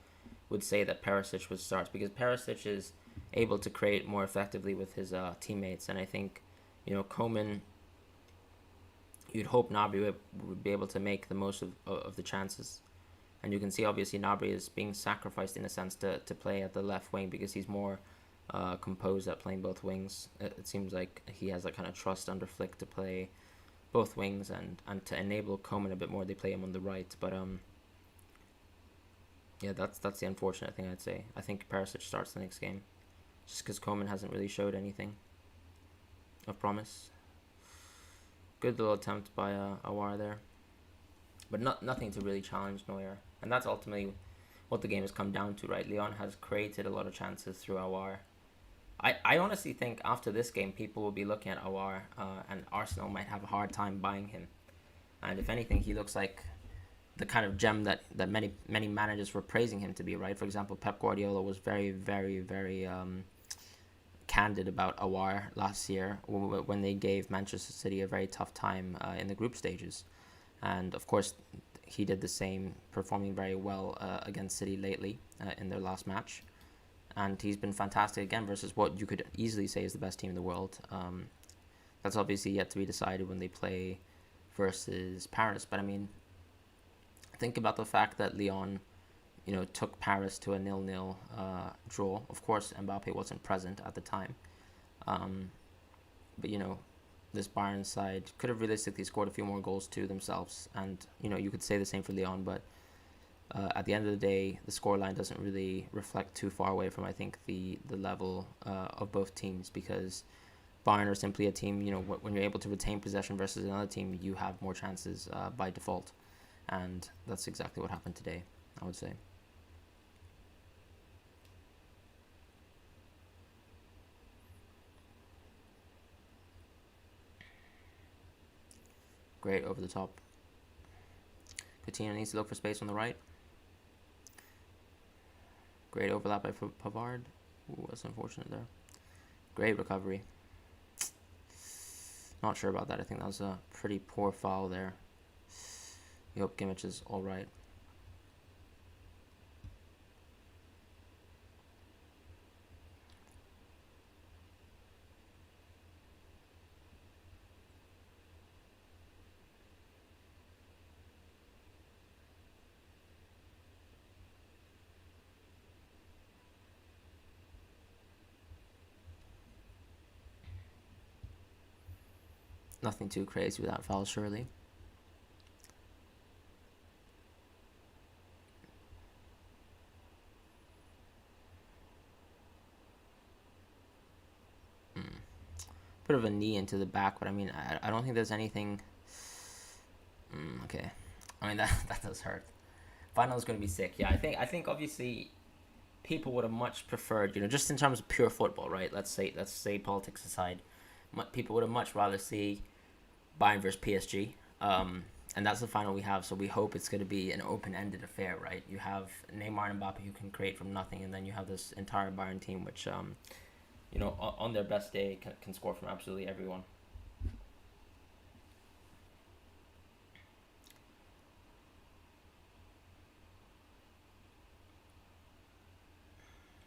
would say that Perisic would start because Perisic is able to create more effectively with his teammates, and I think, you know, Koeman... You'd hope Gnabry would be able to make the most of the chances. And you can see, obviously, Gnabry is being sacrificed in a sense to play at the left wing because he's more composed at playing both wings. It seems like he has that kind of trust under Flick to play both wings and to enable Koeman a bit more. They play him on the right. But, yeah, that's the unfortunate thing, I'd say. I think Perisic starts the next game just because Koeman hasn't really showed anything of promise. Good little attempt by Aouar there. But nothing to really challenge Neuer. And that's ultimately what the game has come down to, right? Lyon has created a lot of chances through Aouar. I honestly think after this game, people will be looking at Aouar and Arsenal might have a hard time buying him. And if anything, he looks like the kind of gem that many managers were praising him to be, right? For example, Pep Guardiola was very, very, very candid about Aouar last year when they gave Manchester City a very tough time in the group stages. And of course, he did the same, performing very well against City lately in their last match. And he's been fantastic again versus what you could easily say is the best team in the world. That's obviously yet to be decided when they play versus Paris. But I mean, think about the fact that Lyon, you know, took Paris to a 0-0 draw. Of course, Mbappe wasn't present at the time. But, you know, this Bayern side could have realistically scored a few more goals to themselves. And, you know, you could say the same for Lyon, but at the end of the day, the scoreline doesn't really reflect too far away from, I think, the level of both teams because Bayern are simply a team, you know, when you're able to retain possession versus another team, you have more chances by default. And that's exactly what happened today, I would say. Great over the top. Coutinho needs to look for space on the right. Great overlap by Pavard. Ooh, that's unfortunate there. Great recovery. Not sure about that. I think that was a pretty poor foul there. We hope Kimmich is alright. Nothing too crazy without fouls, surely. Bit of a knee into the back, but I mean, I don't think there's anything. Okay, I mean that does hurt. Final is going to be sick. Yeah, I think obviously people would have much preferred, just in terms of pure football, right? Let's say politics aside, people would have much rather see Bayern versus PSG. And that's the final we have. So we hope it's going to be an open-ended affair, right? You have Neymar and Mbappe who can create from nothing, and then you have this entire Bayern team, which on their best day can score from absolutely everyone.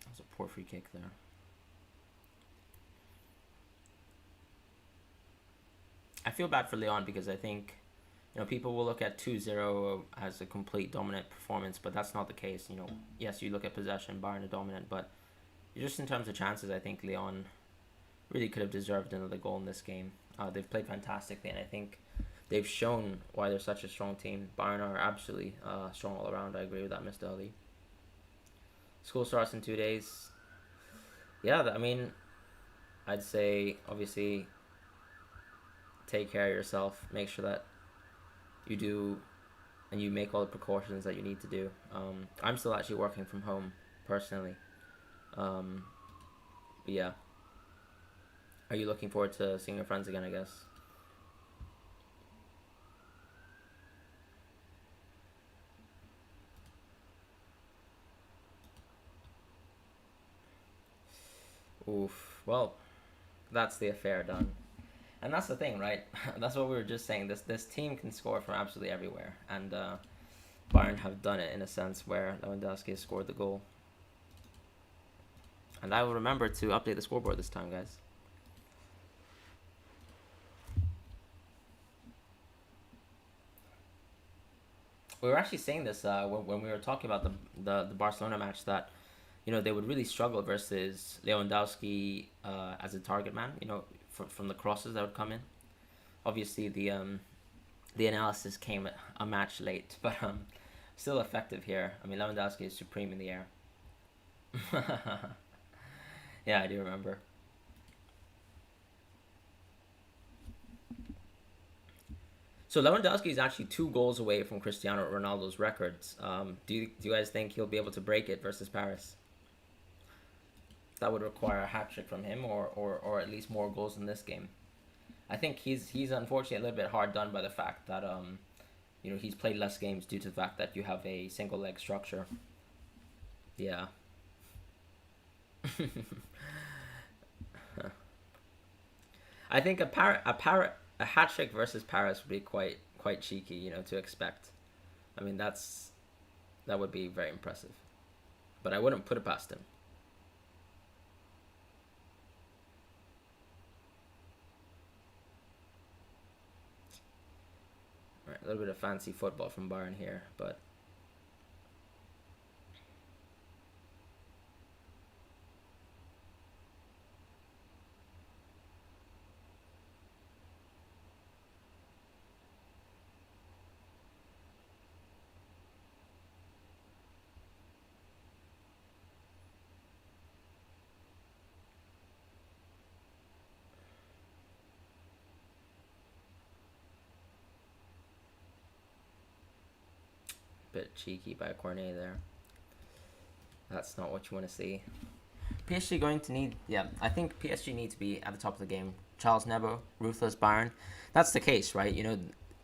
That was a poor free kick there. I feel bad for Lyon because I think, people will look at 2-0 as a complete dominant performance, but that's not the case. Yes, you look at possession, Bayern are dominant, but just in terms of chances, I think Lyon really could have deserved another goal in this game. They've played fantastically, and I think they've shown why they're such a strong team. Bayern are absolutely strong all around. I agree with that, Mr. Ali. School starts in 2 days. Yeah, I mean, I'd say obviously take care of yourself. Make sure that you do and you make all the precautions that you need to do. I'm still actually working from home personally. But yeah. Are you looking forward to seeing your friends again, I guess? Oof. Well, that's the affair done. And that's the thing, right? That's what we were just saying. This team can score from absolutely everywhere. And Bayern have done it in a sense where Lewandowski has scored the goal. And I will remember to update the scoreboard this time, guys. We were actually saying this when we were talking about the Barcelona match, that they would really struggle versus Lewandowski as a target man. From the crosses that would come in. Obviously, the analysis came a match late, but still effective here. I mean, Lewandowski is supreme in the air. Yeah, I do remember. So Lewandowski is actually 2 goals away from Cristiano Ronaldo's records. Do you guys think he'll be able to break it versus Paris? That would require a hat trick from him, or at least more goals in this game. I think he's unfortunately a little bit hard done by the fact that he's played less games due to the fact that you have a single leg structure. Yeah. I think a hat trick versus Paris would be quite cheeky, to expect. I mean, that would be very impressive, but I wouldn't put it past him. Right, a little bit of fancy football from Bayern here, but a bit cheeky by Cornet there. That's not what you want to see. PSG going to need, yeah, I think PSG need to be at the top of the game. Charles Nebo, ruthless Bayern. That's the case, right?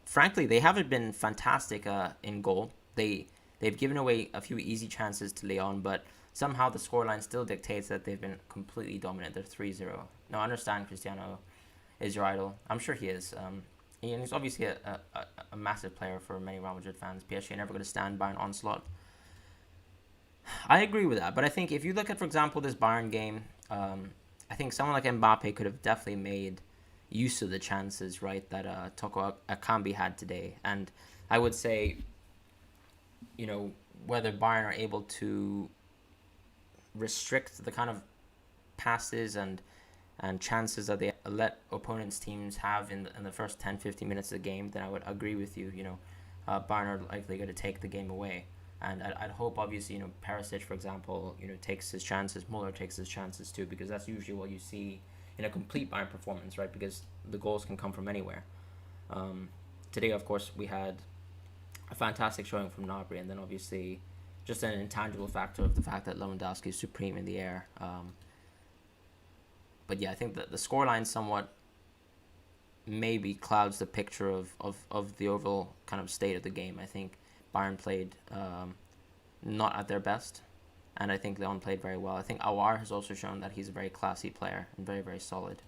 Frankly, they haven't been fantastic in goal. They've given away a few easy chances to Lyon, but somehow the scoreline still dictates that they've been completely dominant. They're 3-0. Now, I understand Cristiano is your idol. I'm sure he is. And he's obviously a massive player for many Real Madrid fans. PSG are never going to stand by an onslaught. I agree with that, but I think if you look at, for example, this Bayern game, I think someone like Mbappe could have definitely made use of the chances, right, that Toko Akambi had today. And I would say, whether Bayern are able to restrict the kind of passes and and chances that they let opponents' teams have in the first 10, 15 minutes of the game, then I would agree with you. Bayern are likely going to take the game away. And I'd hope, obviously, Perisic, for example, takes his chances. Muller takes his chances too, because that's usually what you see in a complete Bayern performance, right? Because the goals can come from anywhere. Today, of course, we had a fantastic showing from Gnabry, and then obviously just an intangible factor of the fact that Lewandowski is supreme in the air. But yeah, I think that the scoreline somewhat maybe clouds the picture of the overall kind of state of the game. I think Bayern played not at their best, and I think Lyon played very well. I think Aouar has also shown that he's a very classy player and very, very solid.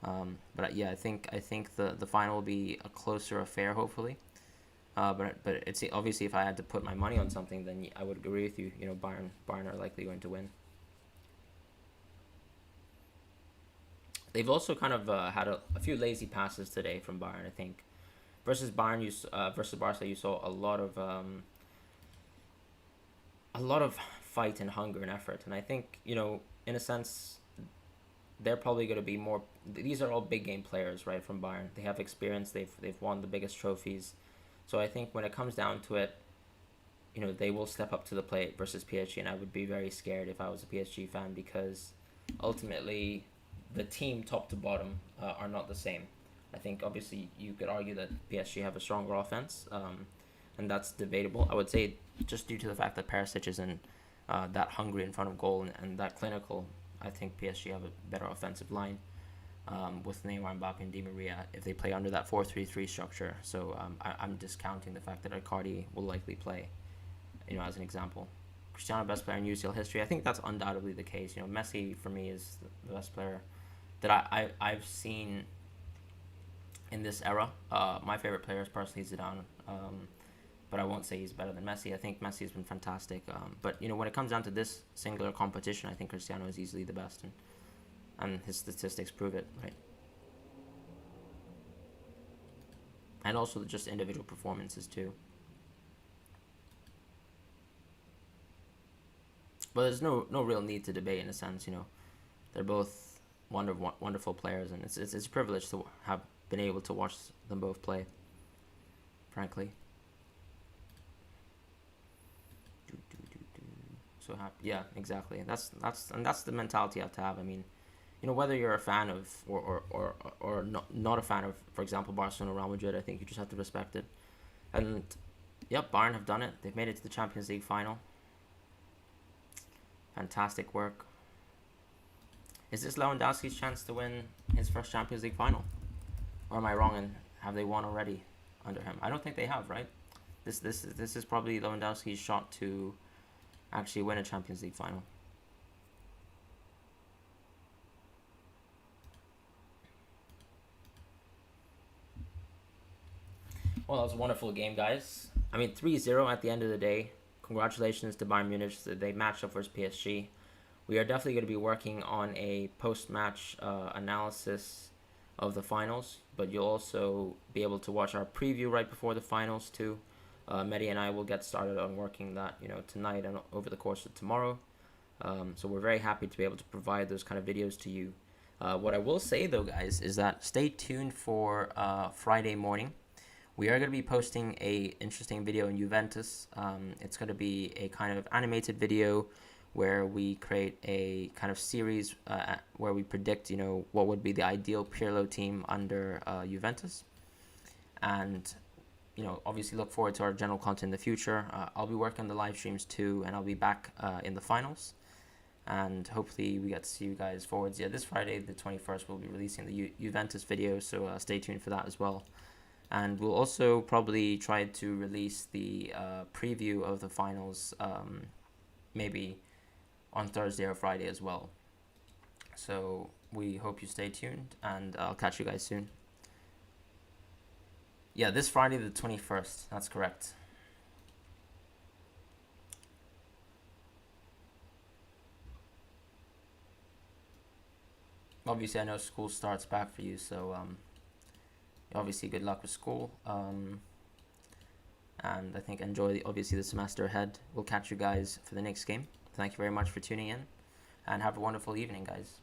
But yeah, I think the final will be a closer affair, hopefully. But it's obviously, if I had to put my money on something, then I would agree with you. Bayern are likely going to win. They've also kind of had a few lazy passes today from Bayern. I think versus Bayern, versus Barca, you saw a lot of fight and hunger and effort. And I think in a sense, they're probably going to be more. These are all big game players, right? From Bayern, they have experience. They've won the biggest trophies. So I think when it comes down to it, they will step up to the plate versus PSG, and I would be very scared if I was a PSG fan, because ultimately the team top to bottom are not the same. I think obviously you could argue that PSG have a stronger offense, and that's debatable. I would say just due to the fact that Perisic isn't that hungry in front of goal and that clinical, I think PSG have a better offensive line with Neymar, Mbappe, and Di Maria if they play under that 4-3-3 structure. So I'm discounting the fact that Icardi will likely play, as an example. Cristiano, best player in UCL history. I think that's undoubtedly the case. Messi for me is the best player that I've seen in this era. My favorite player is personally Zidane, but I won't say he's better than Messi. I think Messi has been fantastic. But when it comes down to this singular competition, I think Cristiano is easily the best, and his statistics prove it, right? And also just individual performances too. But there's no real need to debate in a sense. They're both wonderful players, and it's a privilege to have been able to watch them both play, frankly. So happy. Yeah, exactly. That's the mentality you have to have. I mean, whether you're a fan of or not a fan of, for example, Barcelona or Real Madrid, I think you just have to respect it. And yep, Bayern have done it. They've made it to the Champions League final. Fantastic work. Is this Lewandowski's chance to win his first Champions League final? Or am I wrong, and have they won already under him? I don't think they have, right? This is probably Lewandowski's shot to actually win a Champions League final. Well, that was a wonderful game, guys. I mean, 3-0 at the end of the day. Congratulations to Bayern Munich. They matched up versus PSG. We are definitely going to be working on a post-match analysis of the finals, but you'll also be able to watch our preview right before the finals too. Mehdi and I will get started on working that, tonight and over the course of tomorrow. So we're very happy to be able to provide those kind of videos to you. What I will say though, guys, is that stay tuned for Friday morning. We are going to be posting a interesting video in Juventus. It's going to be a kind of animated video where we create a kind of series where we predict, what would be the ideal Pirlo team under Juventus. And, obviously look forward to our general content in the future. I'll be working on the live streams too, and I'll be back in the finals. And hopefully we get to see you guys forwards. Yeah, this Friday, the 21st, we'll be releasing the Juventus video, so stay tuned for that as well. And we'll also probably try to release the preview of the finals maybe on Thursday or Friday as well. So we hope you stay tuned, and I'll catch you guys soon. Yeah, this Friday the 21st, that's correct. Obviously, I know school starts back for you, so obviously good luck with school. And I think enjoy, obviously, the semester ahead. We'll catch you guys for the next game. Thank you very much for tuning in, and have a wonderful evening, guys.